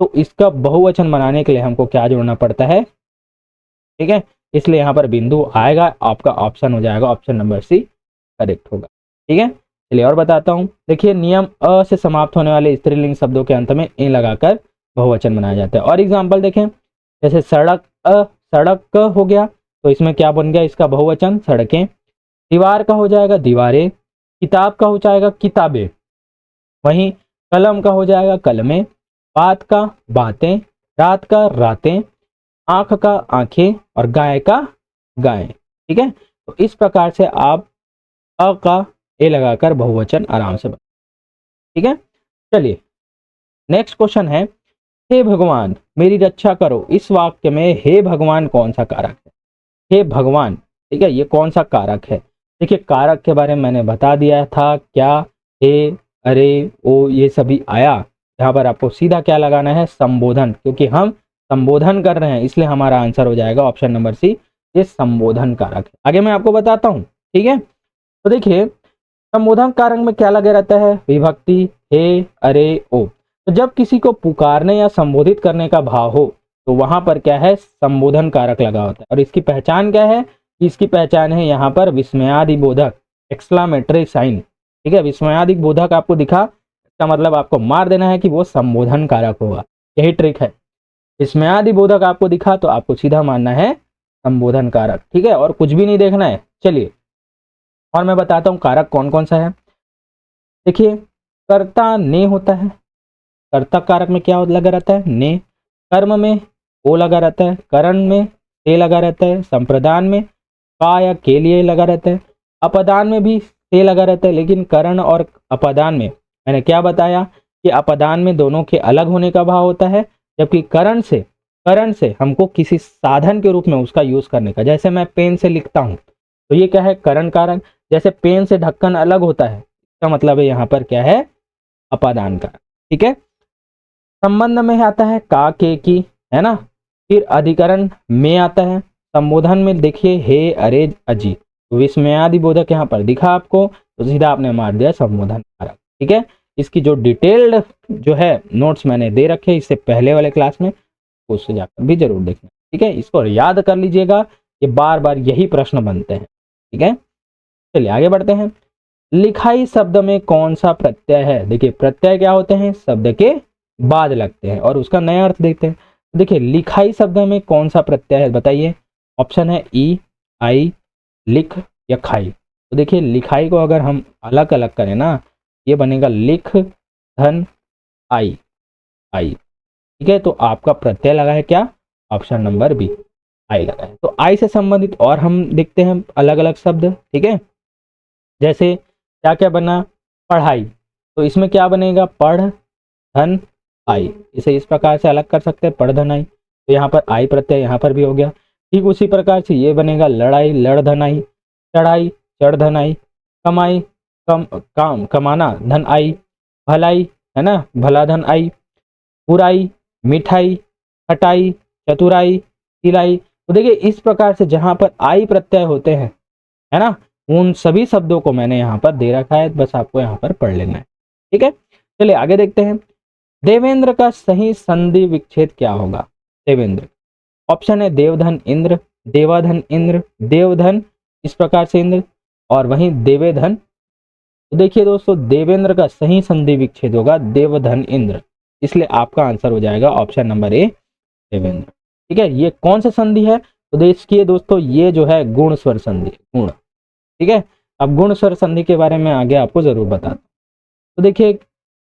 Speaker 1: तो इसका बहुवचन बनाने के लिए हमको क्या जोड़ना पड़ता है, ठीक है। इसलिए यहाँ पर बिंदु आएगा, आपका ऑप्शन हो जाएगा ऑप्शन नंबर सी करेक्ट होगा, ठीक है। चलिए और बताता हूँ। देखिए नियम अ से समाप्त होने वाले स्त्रीलिंग शब्दों के अंत में ए लगाकर बहुवचन बनाया जाता है। और एग्जाम्पल देखें, जैसे सड़क, सड़क हो गया, तो इसमें क्या बन गया, इसका बहुवचन सड़कें। दीवार का हो जाएगा दीवारें। किताब का हो जाएगा किताबें। वहीं कलम का हो जाएगा कलमें। बात का बातें। रात का रातें। आंख का आंखें। और गाय का गायें, ठीक है। तो इस प्रकार से आप अ का ए लगाकर बहुवचन आराम से बना, ठीक है। चलिए नेक्स्ट क्वेश्चन है, हे भगवान मेरी रक्षा करो। इस वाक्य में हे भगवान कौन सा कारक है, हे भगवान, ठीक है, ये कौन सा कारक है। देखिए कारक के बारे में मैंने बता दिया था, क्या, हे, अरे, ओ, ये सभी आया। यहाँ पर आपको सीधा क्या लगाना है, संबोधन, क्योंकि हम संबोधन कर रहे हैं, इसलिए हमारा आंसर हो जाएगा ऑप्शन नंबर सी, ये संबोधन कारक है। आगे मैं आपको बताता हूँ, ठीक है। तो देखिए संबोधन कारक में क्या लगे रहता है, विभक्ति, हे, अरे, ओ। तो जब किसी को पुकारने या संबोधित करने का भाव हो तो वहां पर क्या है, संबोधन कारक लगा होता है। और इसकी पहचान क्या है, इसकी पहचान है यहाँ पर विस्मयादि बोधक, एक्सक्लामेटरी साइन, ठीक है। विस्मयादि बोधक आपको दिखा, इसका मतलब आपको मार देना है कि वो संबोधन कारक होगा, यही ट्रिक है। विस्मयादि बोधक आपको दिखा तो आपको सीधा मानना है संबोधन कारक, ठीक है, और कुछ भी नहीं देखना है। चलिए और मैं बताता हूँ कारक कौन कौन सा है। देखिए कर्ता ने होता है, कर्ता कारक में क्या लगा रहता है, ने। कर्म में ओ लगा रहता है, करण में से लगा रहता है, संप्रदान में का या के लिए लगा रहता है, अपदान में भी से लगा रहता है। लेकिन करण और अपदान में मैंने क्या बताया कि अपदान में दोनों के अलग होने का भाव होता है, जबकि करण से हमको किसी साधन के रूप में उसका यूज करने का, जैसे मैं पेन से लिखता हूं तो ये क्या है, करण कारक। जैसे पेन से ढक्कन अलग होता है, इसका मतलब है यहाँ पर क्या है, अपादान कारक, ठीक है। संबंध में आता है का, के, की, है ना। फिर अधिकरण में आता है, संबोधन में देखिए हे, अरे, अजी। विस्मयादि बोधक यहाँ पर दिखा आपको तो सीधा आपने मार दिया संबोधन कारक, ठीक है। इसकी जो डिटेल्ड जो है नोट्स मैंने दे रखे इससे पहले वाले क्लास में, उससे जाकर भी जरूर देखना, ठीक है। इसको याद कर लीजिएगा, ये बार बार यही प्रश्न बनते हैं, ठीक है। चलिए आगे बढ़ते हैं। लिखाई शब्द में कौन सा प्रत्यय है, देखिए प्रत्यय क्या होते हैं, शब्द के बाद लगते हैं, और उसका नया अर्थ देखते हैं। देखिए लिखाई शब्द में कौन सा प्रत्यय है बताइए, ऑप्शन है ई, आई, लिख या खाई। तो देखिए लिखाई को अगर हम अलग अलग करें ना, ये बनेगा लिख धन आई, आई, ठीक है। तो आपका प्रत्यय लगा है क्या, ऑप्शन नंबर बी, आई लगा है। तो आई से संबंधित और हम देखते हैं अलग अलग शब्द, ठीक है। जैसे क्या क्या बना, पढ़ाई, तो इसमें क्या बनेगा, पढ़ धन आई। इसे इस प्रकार से अलग कर सकते हैं, पढ़ धन आई, तो यहाँ पर आई प्रत्यय यहाँ पर भी हो गया। ठीक उसी प्रकार से ये बनेगा लड़ाई, लड़ धन आई, चढ़ाई, चढ़ धन आई, कमाई, काम, कमाना धन आई, भलाई, है ना, भला धन आई, बुराई, मिठाई, खटाई, चतुराई, सिलाई। तो देखिए इस प्रकार से जहां पर आई प्रत्यय होते हैं, है ना, उन सभी शब्दों को मैंने यहाँ पर दे रखा है, बस आपको यहाँ पर पढ़ लेना है, ठीक है। चलिए आगे देखते हैं। देवेंद्र का सही संधि विच्छेद क्या होगा, देवेंद्र, ऑप्शन है देवधन इंद्र, देवाधन इंद्र, देवधन इस प्रकार से इंद्र, और वहीं देवेधन। तो देखिए दोस्तों देवेंद्र का सही संधि विच्छेद होगा देवधन इंद्र, इसलिए आपका आंसर हो जाएगा ऑप्शन नंबर ए, देवेंद्र, ठीक है। ये कौन सा संधि है, तो देखिए दोस्तों ये जो है गुण स्वर संधि, गुण, ठीक है। अब गुण स्वर संधि के बारे में आगे आपको जरूर बताता हूं। तो देखिए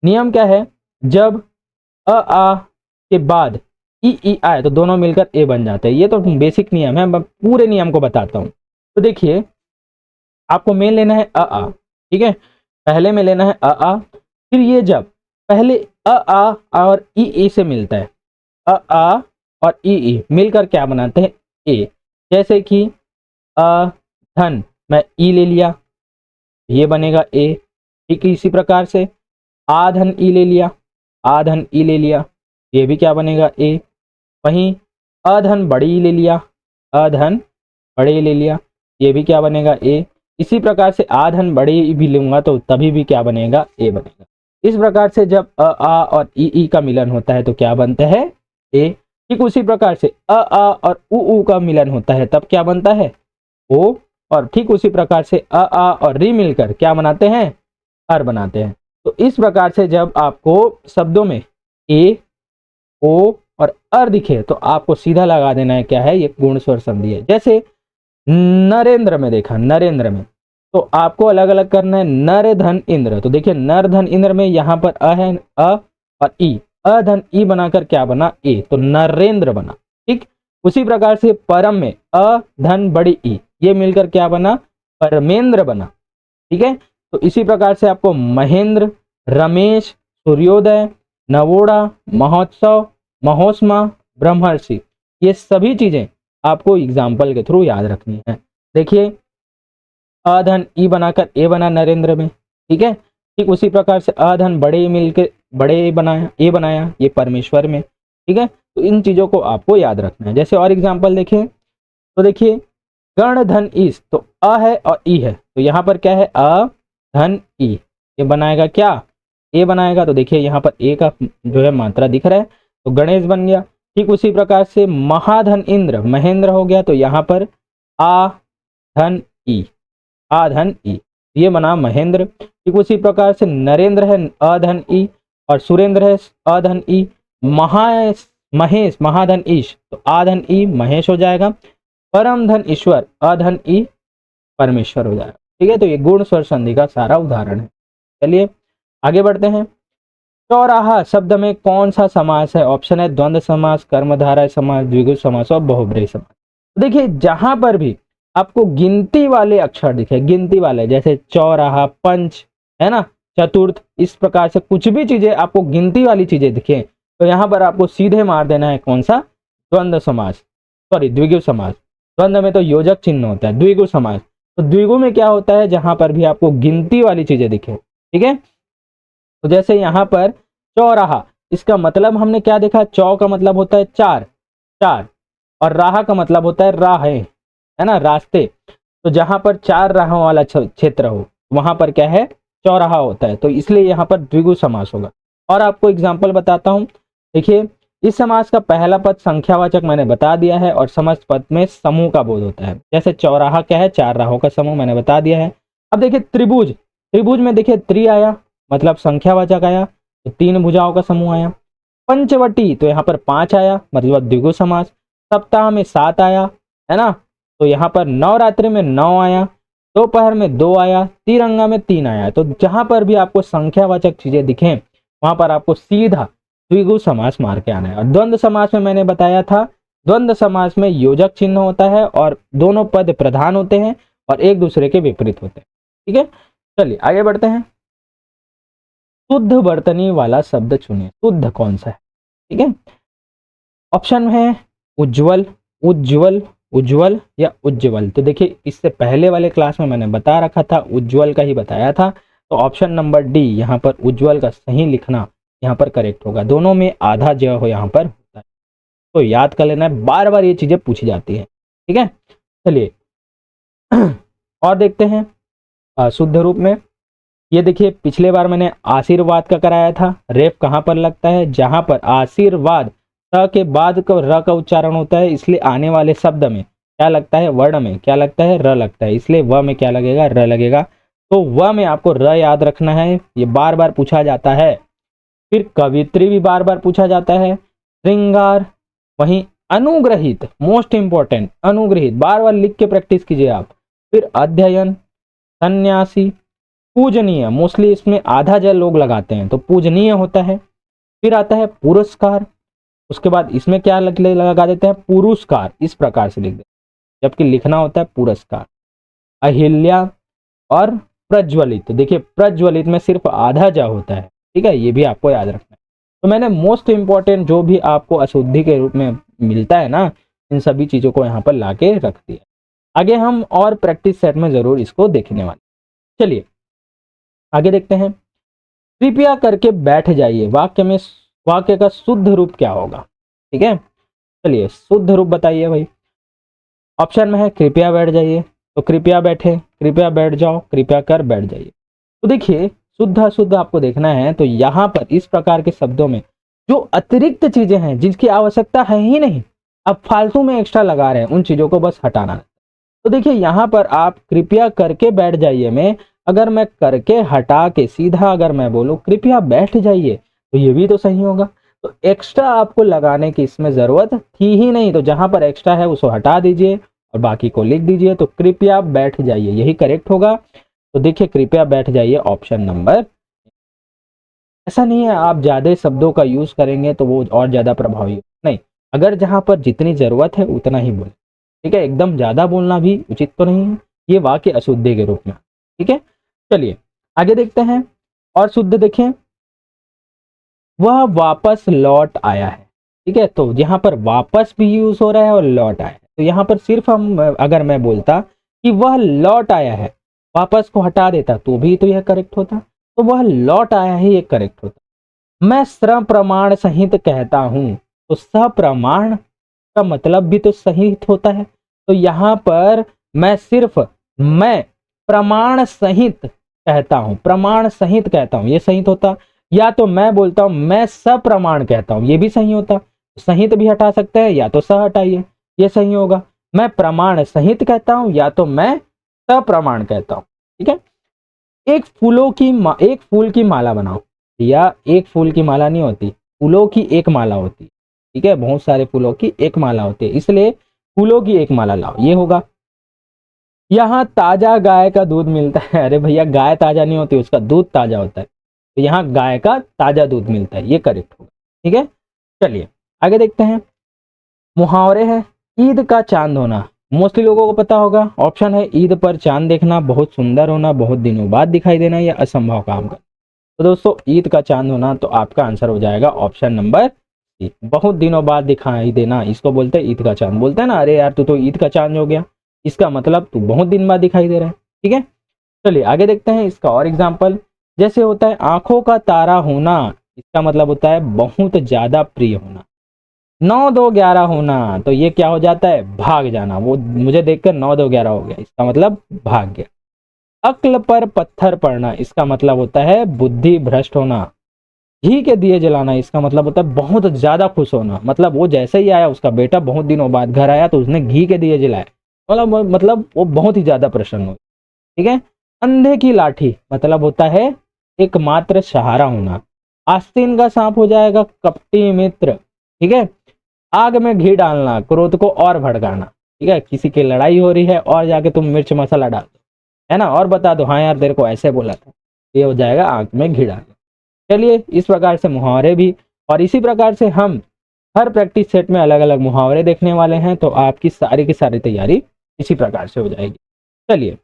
Speaker 1: नियम क्या है, जब अ आ के बाद ई आए तो दोनों मिलकर ए बन जाते हैं, ये तो बेसिक नियम है, मैं पूरे नियम को बताता हूं। तो देखिए आपको मेन लेना है आ, ठीक है, पहले में लेना है आ, फिर ये जब पहले आ और ई से मिलता है, आ और ई मिलकर क्या बनाते हैं, ए। जैसे कि धन, मैं ई ले लिया, ये बनेगा ए। ठीक इसी प्रकार से आधन ई ले लिया, आधन ई ले लिया, ये भी क्या बनेगा ए। वहीं अधन बड़ी ई ले लिया, अधन बड़े ले लिया, ये भी क्या बनेगा ए। इसी प्रकार से आधन बड़े ई भी लूंगा तो तभी भी क्या बनेगा, ए बनेगा। इस प्रकार से जब आ और ई का मिलन होता है तो क्या बनता है, ए। ठीक उसी प्रकार से आ और उ का मिलन होता है तब क्या बनता है, ओ। और ठीक उसी प्रकार से आ और री मिलकर क्या बनाते हैं, अर बनाते हैं। तो इस प्रकार से जब आपको शब्दों में ए, ओ और अर दिखे तो आपको सीधा लगा देना है क्या है, ये गुण स्वर संधि है। जैसे नरेंद्र में देखा, नरेंद्र में तो आपको अलग अलग करना है, नर धन इंद्र। तो देखिए नर धन इंद्र में यहाँ पर अ है, अ और ई, अधन ई बनाकर क्या बना, ए, तो नरेंद्र बना। ठीक उसी प्रकार से परम में अ धन बड़ी ई, ये मिलकर क्या बना, परमेंद्र बना। ठीक है, तो इसी प्रकार से आपको महेंद्र, रमेश, सूर्योदय, नवोड़ा, महोत्सव, महोत्समा, ब्रह्मर्षि, ये सभी चीजें आपको एग्जाम्पल के थ्रू याद रखनी है। देखिए अधन ई बनाकर ए बना नरेंद्र में, ठीक है। ठीक उसी प्रकार से अधन बड़े मिलकर बड़े बनाया, ए बनाया, ये परमेश्वर में, ठीक है। तो इन चीजों को आपको याद रखना है। जैसे और एग्जाम्पल देखें तो देखिए गण धन ईस, तो अ है और ई है, तो यहाँ पर क्या है अ धन ई, ये बनाएगा क्या ए बनाएगा, तो देखिए यहाँ पर ए का जो है मात्रा दिख रहा है तो गणेश बन गया। ठीक उसी प्रकार से महाधन इंद्र महेंद्र हो गया, तो यहाँ पर आ धन ई, आ धन ई, ये बना महेंद्र। ठीक उसी प्रकार से नरेंद्र है अधन ई और सुरेंद्र है अधन ई, महेश महाधन ईश, तो आधन ई महेश हो जाएगा। परम धन ईश्वर अधन ई परमेश्वर हो जाएगा। ठीक है, तो ये गुण स्वर संधि का सारा उदाहरण है। चलिए आगे बढ़ते हैं। चौराहा शब्द में कौन सा समास है? ऑप्शन है द्वंद्व समास, कर्मधारय समास, द्विगु समास और बहुब्रीहि समास। देखिए जहां पर भी आपको गिनती वाले अक्षर दिखे, गिनती वाले जैसे चौराहा, पंच है ना, चतुर्थ, इस प्रकार से कुछ भी चीजें आपको गिनती वाली चीजें दिखे तो यहाँ पर आपको सीधे मार देना है कौन सा? द्वंद्व समास, सॉरी द्विगु समास। द्वंद्व में तो योजक चिन्ह होता है, द्विगु समास तो द्विगु में क्या होता है? जहां पर भी आपको गिनती वाली चीजें दिखे। ठीक है, तो जैसे यहाँ पर चौराहा, इसका मतलब हमने क्या देखा? चौ का मतलब होता है चार, चार, और राह का मतलब होता है राह है ना, रास्ते। तो जहां पर चार राहों वाला क्षेत्र हो वहां पर क्या है? चौराहा होता है, तो इसलिए यहाँ पर द्विगु समास होगा। और आपको एग्जाम्पल बताता हूं, देखिए इस समास का पहला पद संख्यावाचक मैंने बता दिया है और समस्त पद में समूह का बोध होता है। जैसे चौराहा क्या है? चार राहों का समूह, मैंने बता दिया है। अब देखिए त्रिभुज, त्रिभुज में देखिए त्रि आया मतलब संख्यावाचक आया, तो तीन भुजाओं का समूह आया। पंचवटी, तो यहाँ पर पांच आया मतलब द्विगु समास। सप्ताह में सात आया है ना, तो यहाँ पर नवरात्रि में नौ आया, दोपहर में दो आया, तिरंगा में तीन आया। तो जहां पर भी आपको संख्यावाचक चीजें दिखें वहां पर आपको सीधा द्विगु समास मार के आना है। और द्वंद्व समास में मैंने बताया था, द्वंद्व समास में योजक चिन्ह होता है और दोनों पद प्रधान होते हैं और एक दूसरे के विपरीत होते हैं। ठीक है, चलिए आगे बढ़ते हैं। शुद्ध वर्तनी वाला शब्द चुनिए, शुद्ध कौन सा है? ठीक है, ऑप्शन है उज्जवल, उज्जवल, उज्जवल या उज्जवल। तो देखिए इससे पहले वाले क्लास में मैंने बता रखा था, उज्जवल का ही बताया था, तो ऑप्शन नंबर डी यहाँ पर उज्जवल का सही लिखना यहाँ पर करेक्ट होगा। दोनों में आधा ज हो यहाँ पर होता है, तो याद कर लेना है, बार बार ये चीजें पूछी जाती है। ठीक है, चलिए और देखते हैं शुद्ध रूप में। ये देखिए पिछले बार मैंने आशीर्वाद का कराया था, रेफ कहाँ पर लगता है? जहां पर आशीर्वाद त के बाद का र का उच्चारण होता है, इसलिए आने वाले शब्द में क्या लगता है? वर्ण में क्या लगता है? र लगता है, इसलिए व में क्या लगेगा? र लगेगा। तो व में आपको र याद रखना है, ये बार बार पूछा जाता है। फिर कवित्री भी बार बार पूछा जाता है, श्रृंगार, वहीं अनुग्रहित, मोस्ट इंपॉर्टेंट, अनुग्रहित बार बार लिख के प्रैक्टिस कीजिए आप। फिर अध्ययन, सन्यासी, पूजनीय, मोस्टली इसमें आधा जल लोग लगाते हैं तो पूजनीय होता है। फिर आता है पुरस्कार, उसके बाद इसमें क्या लगा देते हैं? पुरस्कार, इस प्रकार से लिख देते हैं, जबकि लिखना होता है पुरस्कार। अहिल्या और प्रज्वलित, तो देखिए प्रज्वलित में सिर्फ आधा जा होता है। ठीक है, ये भी आपको याद रखना है। तो मैंने मोस्ट इंपॉर्टेंट जो भी आपको अशुद्धि के रूप में मिलता है ना, इन सभी चीजों को यहाँ पर लाके रख दिया। आगे हम और प्रैक्टिस सेट में जरूर इसको देखने वाले। चलिए आगे देखते हैं। कृपया करके बैठ जाइए, वाक्य का शुद्ध रूप क्या होगा? ठीक है, चलिए शुद्ध रूप बताइए भाई। ऑप्शन में है कृपया बैठ जाइए, तो कृपया बैठे, कृपया बैठ जाओ, कृपया कर बैठ जाइए। तो देखिए शुद्ध अशुद्ध आपको देखना है, तो यहाँ पर इस प्रकार के शब्दों में जो अतिरिक्त चीजें हैं जिसकी आवश्यकता है ही नहीं, अब फालतू में एक्स्ट्रा लगा रहे हैं, उन चीजों को बस हटाना। तो देखिए यहाँ पर आप कृपया करके बैठ जाइए में अगर मैं करके हटा के सीधा अगर मैं बोलूं कृपया बैठ जाइए, तो ये भी तो सही होगा। तो एक्स्ट्रा आपको लगाने की इसमें जरूरत थी ही नहीं, तो जहां पर एक्स्ट्रा है उसको हटा दीजिए और बाकी को लिख दीजिए। तो कृपया बैठ जाइए यही करेक्ट होगा। तो देखिए कृपया बैठ जाइए ऑप्शन नंबर। ऐसा नहीं है आप ज्यादा शब्दों का यूज करेंगे तो वो और ज्यादा प्रभावी नहीं, अगर जहां पर जितनी जरूरत है उतना ही बोले। ठीक है, एकदम ज्यादा बोलना भी उचित तो नहीं है, ये वाक्य अशुद्धि के रूप में। ठीक है, चलिए आगे देखते हैं। और शुद्ध देखें, वह वापस लौट आया है। ठीक है, तो यहाँ पर वापस भी यूज हो रहा है और लौट आया है, तो यहाँ पर सिर्फ हम अगर मैं बोलता कि वह लौट आया है, वापस को हटा देता तो भी तो यह करेक्ट होता, तो वह लौट आया है ये करेक्ट होता। मैं श्रम प्रमाण सहित कहता हूं, तो सप्रमाण का मतलब भी तो सहित होता है। तो यहाँ पर मैं सिर्फ मैं प्रमाण सहित कहता हूं, प्रमाण सहित कहता हूं, ये सहित होता। या तो मैं बोलता हूं मैं सप्रमाण कहता हूं, ये भी सही होता। सहित भी हटा सकते हैं, या तो स हटाइए, ये सही होगा। मैं प्रमाण सहित कहता हूं या तो मैं सप्रमाण कहता हूं। ठीक है। एक फूल की माला बनाओ, या एक फूल की माला नहीं होती, फूलों की एक माला होती। ठीक है, बहुत सारे फूलों की एक माला होती है, इसलिए फूलों की एक माला लाओ, ये होगा। यहाँ ताजा गाय का दूध मिलता है। अरे भैया, गाय ताजा नहीं होती, उसका दूध ताजा होता है। तो यहाँ गाय का ताजा दूध मिलता है, ये करेक्ट होगा। ठीक है, चलिए आगे देखते हैं। मुहावरे हैं। ईद का चांद होना, मोस्टली लोगों को पता होगा। ऑप्शन है ईद पर चांद देखना, बहुत सुंदर होना, बहुत दिनों बाद दिखाई देना, या असंभव काम करना। तो दोस्तों ईद का चांद होना, तो आपका आंसर हो जाएगा ऑप्शन नंबर सी, बहुत दिनों बाद दिखाई देना, इसको बोलते हैं ईद का चांद। बोलते हैं ना, अरे यार तू तो ईद का चांद हो गया, इसका मतलब तू बहुत दिन बाद दिखाई दे रहा है। ठीक है, चलिए आगे देखते हैं इसका और एग्जाम्पल। जैसे होता है आंखों का तारा होना, इसका मतलब होता है बहुत ज्यादा प्रिय होना। 9 2 11 होना, तो ये क्या हो जाता है, भाग जाना। वो मुझे देखकर 9 2 11 हो गया, इसका मतलब भाग गया। अक्ल पर पत्थर पड़ना, इसका मतलब होता है बुद्धि भ्रष्ट होना। घी के दिए जलाना, इसका मतलब होता है बहुत ज्यादा खुश होना। मतलब वो जैसे ही आया, उसका बेटा बहुत दिनों बाद घर आया, तो उसने घी के दिए जलाए, मतलब वो बहुत ही ज्यादा प्रसन्न हो। ठीक है। अंधे की लाठी, मतलब होता है एकमात्र सहारा होना। आस्तीन का सांप हो जाएगा कपटी मित्र। ठीक है। आग में घी डालना, क्रोध को और भड़काना। ठीक है, किसी की लड़ाई हो रही है और जाके तुम मिर्च मसाला डाल दो, है ना, और बता दो हाँ यार तेरे को ऐसे बोला था, ये हो जाएगा आग में घी डालना। चलिए इस प्रकार से मुहावरे भी, और इसी प्रकार से हम हर प्रैक्टिस सेट में अलग अलग मुहावरे देखने वाले हैं, तो आपकी सारी की सारी तैयारी इसी प्रकार से हो जाएगी। चलिए,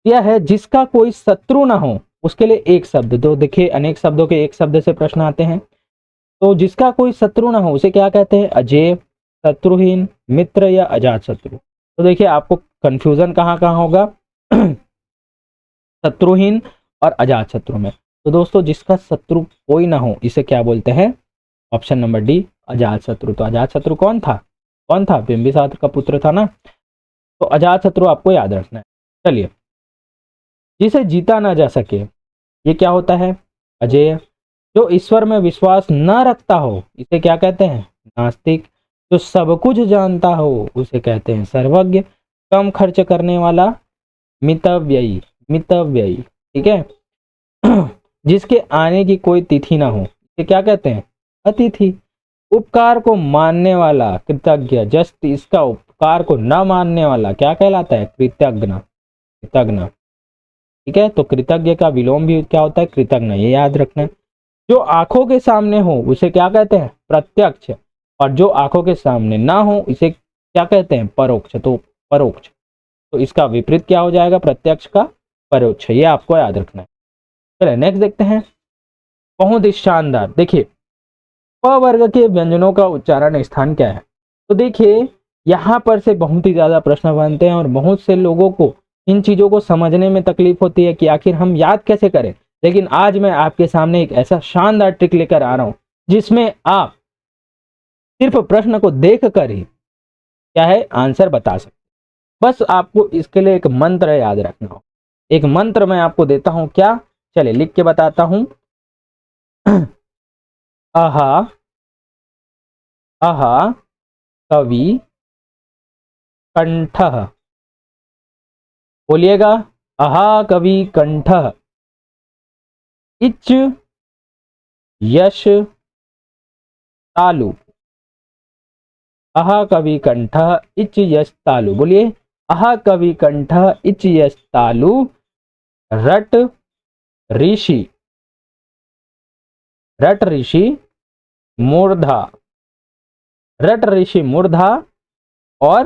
Speaker 1: यह है जिसका कोई शत्रु ना हो उसके लिए एक शब्द। तो देखिए अनेक शब्दों के एक शब्द से प्रश्न आते हैं। तो जिसका कोई शत्रु ना हो उसे क्या कहते हैं, अजेय, शत्रुहीन, मित्र या अजात शत्रु। तो देखिए आपको कंफ्यूजन कहाँ कहाँ होगा शत्रुहीन और अजात शत्रु में। तो दोस्तों जिसका शत्रु कोई ना हो इसे क्या बोलते हैं, ऑप्शन नंबर डी, अजात शत्रु। तो अजात शत्रु कौन था, कौन था, बिंबिसार का पुत्र था ना। तो अजात शत्रु आपको याद रखना है। चलिए, जिसे जीता ना जा सके, ये क्या होता है, अजेय। जो ईश्वर में विश्वास न रखता हो इसे क्या कहते हैं, नास्तिक। जो सब कुछ जानता हो उसे कहते हैं सर्वज्ञ। कम खर्च करने वाला, मितव्ययी, मितव्ययी। ठीक है। जिसके आने की कोई तिथि ना हो इसे क्या कहते हैं, अतिथि। उपकार को मानने वाला, कृतज्ञ। जस्ट इसका उपकार को न मानने वाला क्या कहलाता है, कृतज्ञ, कृतज्ञ। ठीक है, तो कृतज्ञ का विलोम भी क्या होता है, कृतज्ञ, ये याद रखना है। जो आंखों के सामने हो उसे क्या कहते हैं, प्रत्यक्ष। और जो आंखों के सामने ना हो इसे क्या कहते हैं, परोक्ष। तो परोक्ष, तो इसका विपरीत क्या हो जाएगा, प्रत्यक्ष का परोक्ष, ये आपको याद रखना है। चलिए नेक्स्ट देखते हैं। बहुत ही शानदार, देखिए प वर्ग के व्यंजनों का उच्चारण स्थान क्या है। तो देखिए यहाँ पर से बहुत ही ज्यादा प्रश्न बनते हैं, और बहुत से लोगों को इन चीजों को समझने में तकलीफ होती है कि आखिर हम याद कैसे करें। लेकिन आज मैं आपके सामने एक ऐसा शानदार ट्रिक लेकर आ रहा हूं जिसमें आप सिर्फ प्रश्न को देख कर ही क्या है आंसर बता सकते। बस आपको इसके लिए एक मंत्र याद रखना हो। एक मंत्र मैं आपको देता हूं, क्या, चलिए लिख के बताता हूं। अहा, अहा कवि कंठ, बोलिएगा, अहा कवि कंठ, इच यश तालु। अहा कवि कंठ इच यश तालु, बोलिए, अहा कवि कंठ इच यश तालु। रट ऋषि, रट ऋषि मूर्धा, रट ऋषि मूर्धा, और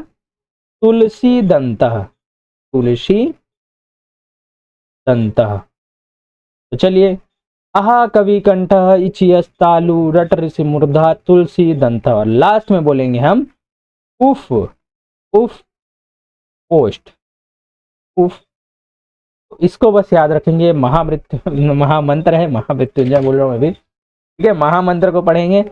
Speaker 1: तुलसी दंत, तुलसी दंत। तो चलिए, अहा कवि कंठ इचियस्तालु रट ऋषि मूर्धा तुलसी दंत, और लास्ट में बोलेंगे हम उफ, उफ पोस्ट, उफ। इसको बस याद रखेंगे, महामृत्यु महामंत्र है, महामृत्युंजय बोल रहा हूं अभी। ठीक है, महामंत्र को पढ़ेंगे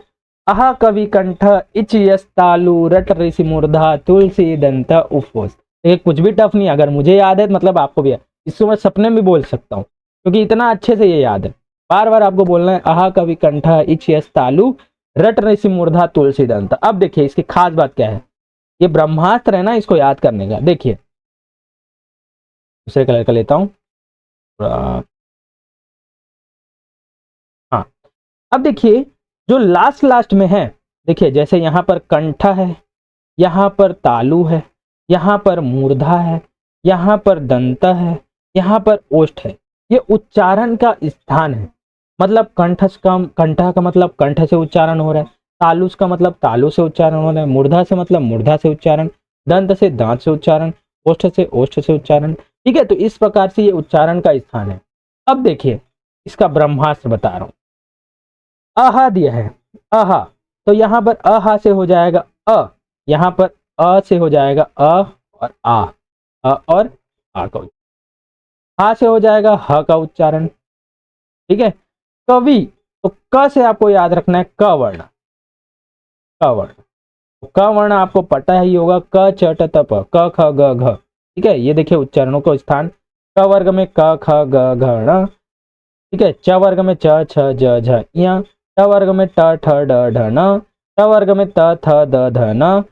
Speaker 1: अह कवि कंठ इच यस तालु रट ऋषि मूर्धा तुलसी दंत उपवस। ये कुछ भी टफ नहीं, अगर मुझे याद है मतलब आपको भी है। इसको मैं सपने में बोल सकता हूँ क्योंकि इतना अच्छे से ये याद है। बार बार आपको बोलना है अह कवि कंठ इच यस तालु रट ऋषि मूर्धा तुलसी दंत। अब देखिए इसकी खास बात क्या है, ये ब्रह्मास्त्र है ना इसको याद करने का। देखिए दूसरे कलर का लेता हूँ। हाँ, अब देखिए जो लास्ट लास्ट में है, देखिए जैसे यहाँ पर कंठ है, यहाँ पर तालु है, यहाँ पर मूर्धा है, यहाँ पर दंत है, यहाँ पर ओष्ठ है। ये उच्चारण का स्थान है। मतलब कंठ का मतलब कंठ से उच्चारण हो रहा है, तालुस का मतलब तालु से उच्चारण हो रहा है, मूर्धा से मतलब मूर्धा से उच्चारण, दंत से दांत से उच्चारण, ओष्ठ से ओष्ठ से उच्चारण। ठीक है, तो इस प्रकार से ये उच्चारण का स्थान है। अब देखिए इसका ब्रह्मास्त्र बता रहा हूं। आहा दिया है, आहा, तो यहां पर आहा से हो जाएगा अ, यहां पर अ से हो जाएगा अ और आ, अ और आ का उच्चारण। हा से हो जाएगा ह का उच्चारण। ठीक है, कवि, तो क से आपको याद रखना है क वर्ण, क वर्ण, तो क वर्ण आपको पता ही होगा, क च ट त प, क ख ग घ। ठीक है, ये देखिए उच्चारणों को स्थान, क वर्ग में क ख ग घ ण, ठीक है, च वर्ग में च छ ज झ ञ, ट वर्ग में ट ठ ड ढ न, ट वर्ग में त थ द ध न,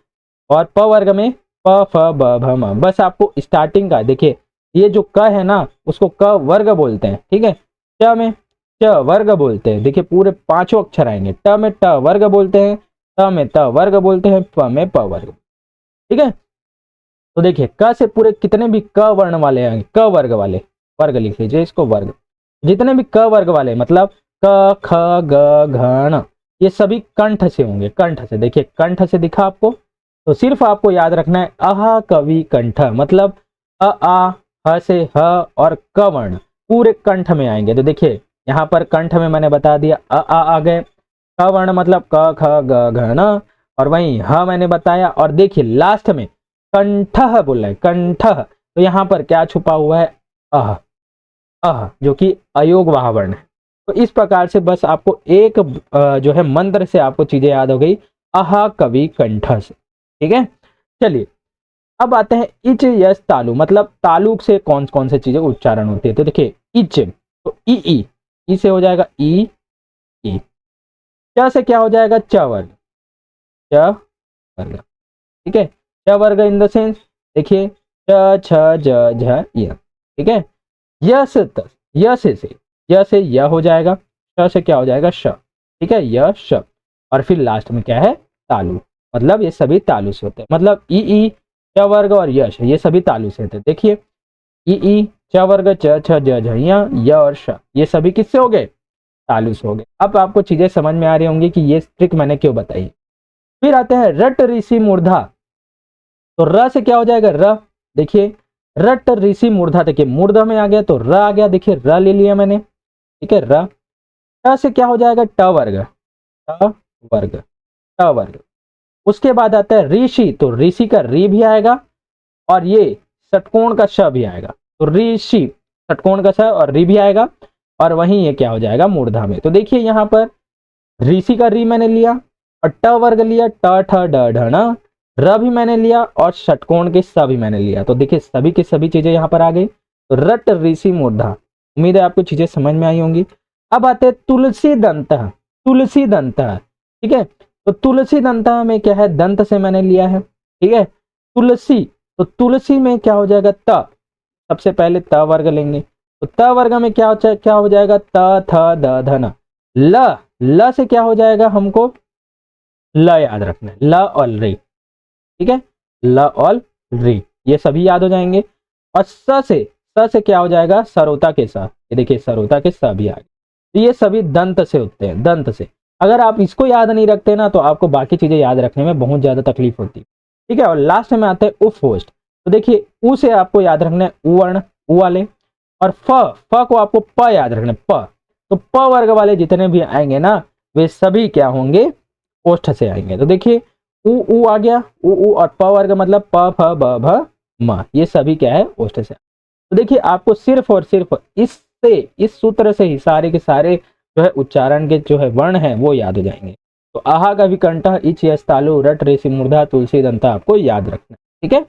Speaker 1: और प वर्ग में प फ ब भ म। बस आपको स्टार्टिंग का देखिए, ये जो क है ना उसको क वर्ग बोलते हैं। ठीक है, च में च वर्ग बोलते हैं। देखिए पूरे पांचों अक्षर आएंगे, ट में ट वर्ग बोलते हैं, त में त वर्ग बोलते हैं, प में प वर्ग। ठीक है, तो देखिए क से पूरे कितने भी क वर्ण वाले आएंगे, क वर्ग वाले, वर्ग लिख लीजिए इसको वर्ग, जितने भी क वर्ग वाले मतलब क ख ग घ ण, ये सभी कंठ से होंगे, कंठ से। देखिए कंठ से दिखा आपको, तो सिर्फ आपको याद रखना है अह कवि कंठ, मतलब अ आ, ह से ह और क वर्ण पूरे कंठ में आएंगे। तो देखिए यहाँ पर कंठ में मैंने बता दिया आ गए, क वर्ण मतलब क ख ग घ ण, और वहीं ह मैंने बताया, और देखिए लास्ट में कंठ बोल रहे हैं, कंठ, तो यहाँ पर क्या छुपा हुआ है, अह, अह जो कि अयोगवाह वर्ण है। तो इस प्रकार से बस आपको एक जो है मंत्र से आपको चीजें याद हो गई, अह कवि कंठ से। ठीक है, चलिए अब आते हैं इच यस तालु, मतलब तालुक से कौन कौन से चीजें उच्चारण होती है। तो देखिए इच, तो ई से हो जाएगा ई, ई, च से क्या हो जाएगा च वर्ग, च वर्ग। ठीक है, च वर्ग इन द सेंस देखिए च छ ज झ य। ठीक है, यस तस, यस से य हो जाएगा, श से क्या हो जाएगा श। ठीक है, य श, और फिर लास्ट में क्या है तालु, मतलब ये सभी तालु से होते हैं। मतलब ई च वर्ग और यश ये सभी तालु से होते हैं। देखिए ई च वर्ग च छ ज झ य और श, ये सभी किससे हो गए, तालु से हो गए। अब आपको चीजें समझ में आ रही होंगी कि ये ट्रिक मैंने क्यों बताई। फिर आते हैं रट ऋषि मूर्धा, तो र से क्या हो जाएगा र, देखिए रट ऋषि मूर्धा, देखिए मूर्धा में आ गया तो र आ गया, देखिए र ले लिया मैंने। ठीक है, र, ट से क्या हो जाएगा ट वर्ग, ट वर्ग, ट वर्ग। उसके बाद आता है ऋषि, तो ऋषि का री भी आएगा, और ये षटकोण का श भी आएगा, तो ऋषि षटकोण का श और री भी आएगा, और वहीं ये क्या हो जाएगा मूर्धा में। तो देखिए यहाँ पर ऋषि का री मैंने लिया, और ट वर्ग लिया, ट ठ ड ढ न, र भी मैंने लिया, और षटकोण के स भी मैंने लिया। तो देखिए सभी की सभी चीजें यहाँ पर आ गई, तो रट ऋषि मूर्धा। उम्मीद है आपको चीजें समझ में आई होंगी। अब आते हैं तुलसी दंत, तुलसी दंत। ठीक है, तो तुलसी दंत में क्या है, दंत से मैंने लिया है। ठीक है, तुलसी, तो तुलसी में क्या हो जाएगा त, सबसे पहले त वर्ग लेंगे, तो त वर्ग में क्या हो जाएगा त थ द ध न, ल, ल से क्या हो जाएगा हमको ल याद रखना है, ल और रे। ठीक है, ल और रे ये सभी याद हो जाएंगे। और स से क्या हो जाएगा सरोता के स, ये देखिए सरोता के स भी आ गए। तो ये सभी दंत से होते हैं, दंत से। अगर आप इसको याद नहीं रखते ना तो आपको बाकी चीजें याद रखने में बहुत ज्यादा तकलीफ होती है। ठीक है, और लास्ट में आते हैं उफ होस्ट, तो देखिए उ से आपको याद रखना है उ वर्ण, उ वाले, और फ को आपको प याद रखना है, प, तो प वर्ग वाले जितने भी आएंगे ना वे सभी क्या होंगे, ओष्ठ से आएंगे। तो देखिए उ आ गया, उ और प वर्ग मतलब प फ ब भ म, ये सभी क्या है ओष्ठ से। तो देखिए आपको सिर्फ और सिर्फ इससे, इस सूत्र से ही सारे के सारे जो है उच्चारण के जो है वर्ण है वो याद हो जाएंगे। तो आहा का विकंठ, इच यस तालु, रट रेसी मूर्धा, तुलसी दंता आपको याद रखना है। ठीक है,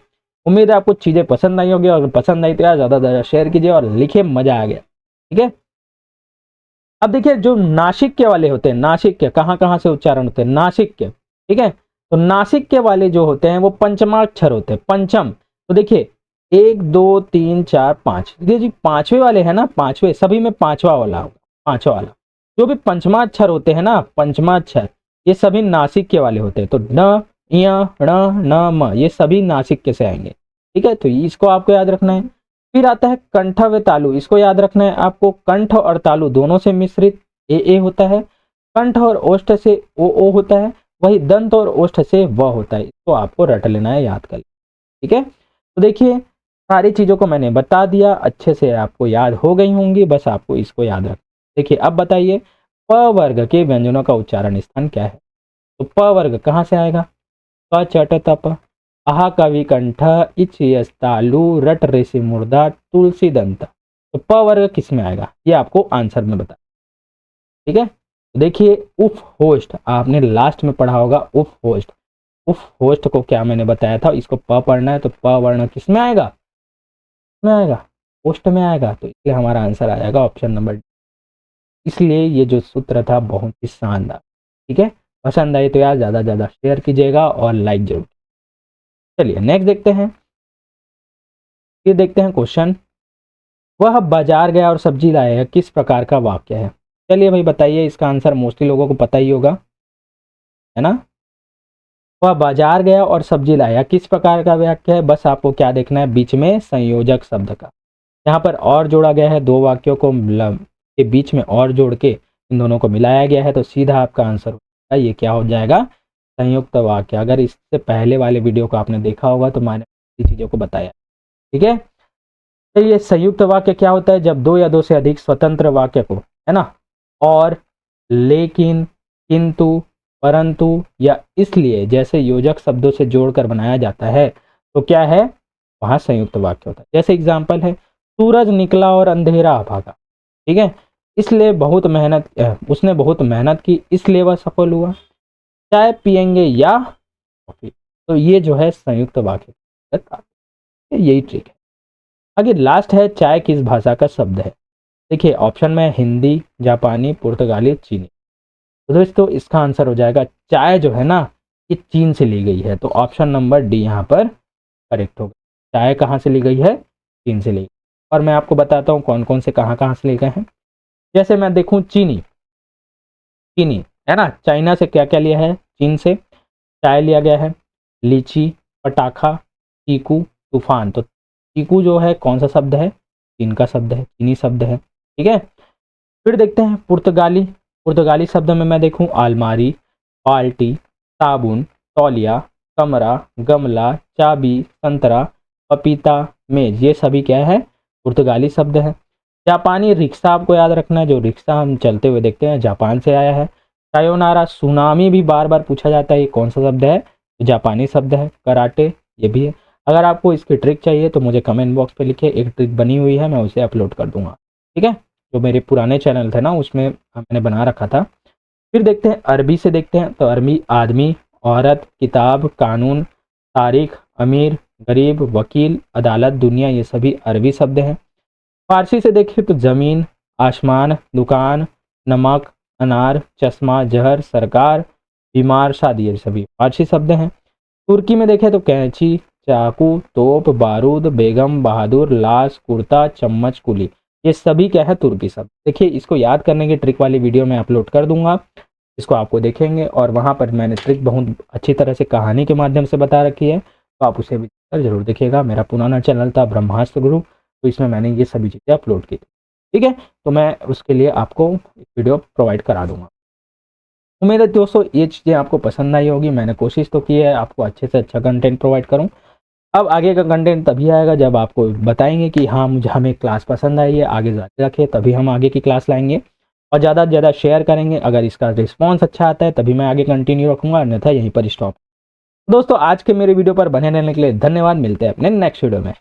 Speaker 1: उम्मीद है आपको चीजें पसंद आई होगी, अगर पसंद आई तो यार ज्यादा ज्यादा शेयर कीजिए और लिखिए, मजा आ गया। ठीक है, अब देखिए जो नासिक के वाले होते हैं, नासिक के कहाँ कहाँ से उच्चारण होते हैं, नासिक के। ठीक है, तो नासिक के वाले जो होते हैं वो पंचमाक्षर होते हैं, पंचम। तो देखिए 1 2 3 4 5, देखिए जी पांचवे वाले हैं ना, पांचवे सभी में पांचवा वाला होगा, पांचवा वाला। जो भी पंचमाक्षर होते हैं ना, पंचमाक्षर, ये सभी नासिक के वाले होते हैं। तो न, य, ण, न, म, ये सभी नासिक के से आएंगे। ठीक है, तो इसको आपको याद रखना है। फिर आता है कंठ व तालु, इसको याद रखना है आपको। कंठ और तालु दोनों से मिश्रित ए होता है, कंठ और ओष्ठ से ओ होता है, वही दंत और ओष्ठ से व होता है। इसको आपको रट लेना है, याद कर। ठीक है, तो देखिए सारी चीजों को मैंने बता दिया, अच्छे से आपको याद हो गई होंगी, बस आपको इसको याद रखना। देखिए अब बताइए प वर्ग के व्यंजनों का उच्चारण स्थान क्या है। तो प वर्ग कहाँ से आएगा, क चट तप, आहा कवि कंठ, इच यस तालु, रट रेसी मूर्धा, तुलसी दंत। तो प वर्ग किस में आएगा, ये आपको आंसर में बता। ठीक है, तो देखिए उफ होस्ट आपने लास्ट में पढ़ा होगा, उफ होस्ट। उफ होस्ट को क्या मैंने बताया था, इसको प पढ़ना है, तो प वर्ण किस में आएगा, में आएगा, होस्ट में आएगा। तो इसलिए हमारा आंसर आ जाएगा ऑप्शन नंबर डी। इसलिए ये जो सूत्र था बहुत ही शानदार। ठीक है, पसंद आई तो यार ज्यादा ज्यादा शेयर कीजिएगा और लाइक जरूर। चलिए नेक्स्ट देखते हैं। ये देखते हैं क्वेश्चन, वह बाजार गया और सब्जी लाया, किस प्रकार का वाक्य है। चलिए भाई बताइए, इसका आंसर मोस्टली लोगों को पता ही होगा, है ना। वह बाजार गया और सब्जी लाया, किस प्रकार का वाक्य है। बस आपको क्या देखना है, बीच में संयोजक शब्द का, यहाँ पर और जोड़ा गया है, दो वाक्यों को के बीच में और जोड़ के इन दोनों को मिलाया गया है, तो सीधा आपका आंसर होगा, ये क्या हो जाएगा, संयुक्त वाक्य। अगर इससे पहले वाले वीडियो को आपने देखा होगा तो मैंने इस चीज़ों को बताया। ठीक है, तो ये संयुक्त वाक्य क्या होता है, जब दो या दो से अधिक स्वतंत्र वाक्य को, है ना, और, लेकिन, किंतु, परंतु या इसलिए जैसे योजक शब्दों से जोड़कर बनाया जाता है, तो क्या है, वहां संयुक्त वाक्य होता है। जैसे एग्जाम्पल है, सूरज निकला और अंधेरा भागा। ठीक है, इसलिए बहुत मेहनत, उसने बहुत मेहनत की इसलिए वह सफल हुआ। चाय पियेंगे या कॉफी, तो ये जो है संयुक्त वाक्य, यही ट्रिक है। आगे लास्ट है, चाय किस भाषा का शब्द है। देखिए ऑप्शन में हिंदी, जापानी, पुर्तगाली, चीनी। तो दोस्तों इसका आंसर हो जाएगा, चाय जो है ना ये चीन से ली गई है, तो ऑप्शन नंबर डी यहाँ पर करेक्ट होगा। चाय कहाँ से ली गई है, चीन से ली गई। और मैं आपको बताता हूँ कौन कौन से कहाँ से ले गए हैं। जैसे मैं देखूँ चीनी, चीनी है ना, चाइना से क्या क्या लिया है, चीन से चाय लिया गया है, लीची, पटाखा, चीकू, तूफान। तो चीकू जो है कौन सा शब्द है, चीन का शब्द है, चीनी शब्द है। ठीक है, फिर देखते हैं पुर्तगाली। पुर्तगाली शब्द में मैं देखूं अलमारी, बाल्टी, साबुन, तौलिया, कमरा, गमला, चाबी, संतरा, पपीता, मेज, ये सभी क्या है, पुर्तगाली शब्द है। जापानी रिक्शा आपको याद रखना है, जो रिक्शा हम चलते हुए देखते हैं जापान से आया है। सायोनारा, सुनामी भी बार बार पूछा जाता है, ये कौन सा शब्द है, जापानी शब्द है। कराटे, ये भी है। अगर आपको इसकी ट्रिक चाहिए तो मुझे कमेंट बॉक्स पे लिखिए, एक ट्रिक बनी हुई है, मैं उसे अपलोड कर दूंगा। ठीक है, जो मेरे पुराने चैनल थे ना उसमें मैंने बना रखा था। फिर देखते हैं अरबी से, देखते हैं तो अरबी आदमी, औरत, किताब, कानून, तारीख, अमीर, गरीब, वकील, अदालत, दुनिया, ये सभी अरबी शब्द हैं। फारसी से देखें तो ज़मीन, आसमान, दुकान, नमक, अनार, चश्मा, जहर, सरकार, बीमार, शादी, ये सभी फारसी शब्द हैं। तुर्की में देखें तो कैंची, चाकू, तोप, बारूद, बेगम, बहादुर, लाश, कुर्ता, चम्मच, कुली, ये सभी क्या है, तुर्की शब्द। देखिए इसको याद करने की ट्रिक वाली वीडियो मैं अपलोड कर दूंगा, इसको आपको देखेंगे और वहाँ पर मैंने ट्रिक बहुत अच्छी तरह से कहानी के माध्यम से बता रखी है, तो आप उसे भी जरूर देखिएगा। मेरा पुराना चैनल था ब्रह्मास्त्र गुरु, तो इसमें मैंने ये सभी चीज़ें अपलोड की थी। ठीक है, तो मैं उसके लिए आपको वीडियो प्रोवाइड करा दूंगा। उम्मीद है दोस्तों ये चीज़ें आपको पसंद आई होगी। मैंने कोशिश तो की है आपको अच्छे से अच्छा कंटेंट प्रोवाइड करूँ। अब आगे का कंटेंट तभी आएगा जब आपको बताएंगे कि हाँ मुझे हमें क्लास पसंद आई है, आगे जारी रखिए, तभी हम आगे की क्लास लाएंगे और ज़्यादा से ज़्यादा शेयर करेंगे। अगर इसका रिस्पांस अच्छा आता है तभी मैं आगे कंटिन्यू रखूँगा, अन्यथा यहीं पर स्टॉप। दोस्तों आज के मेरे वीडियो पर बने रहने के लिए धन्यवाद, मिलते हैं अपने नेक्स्ट वीडियो में।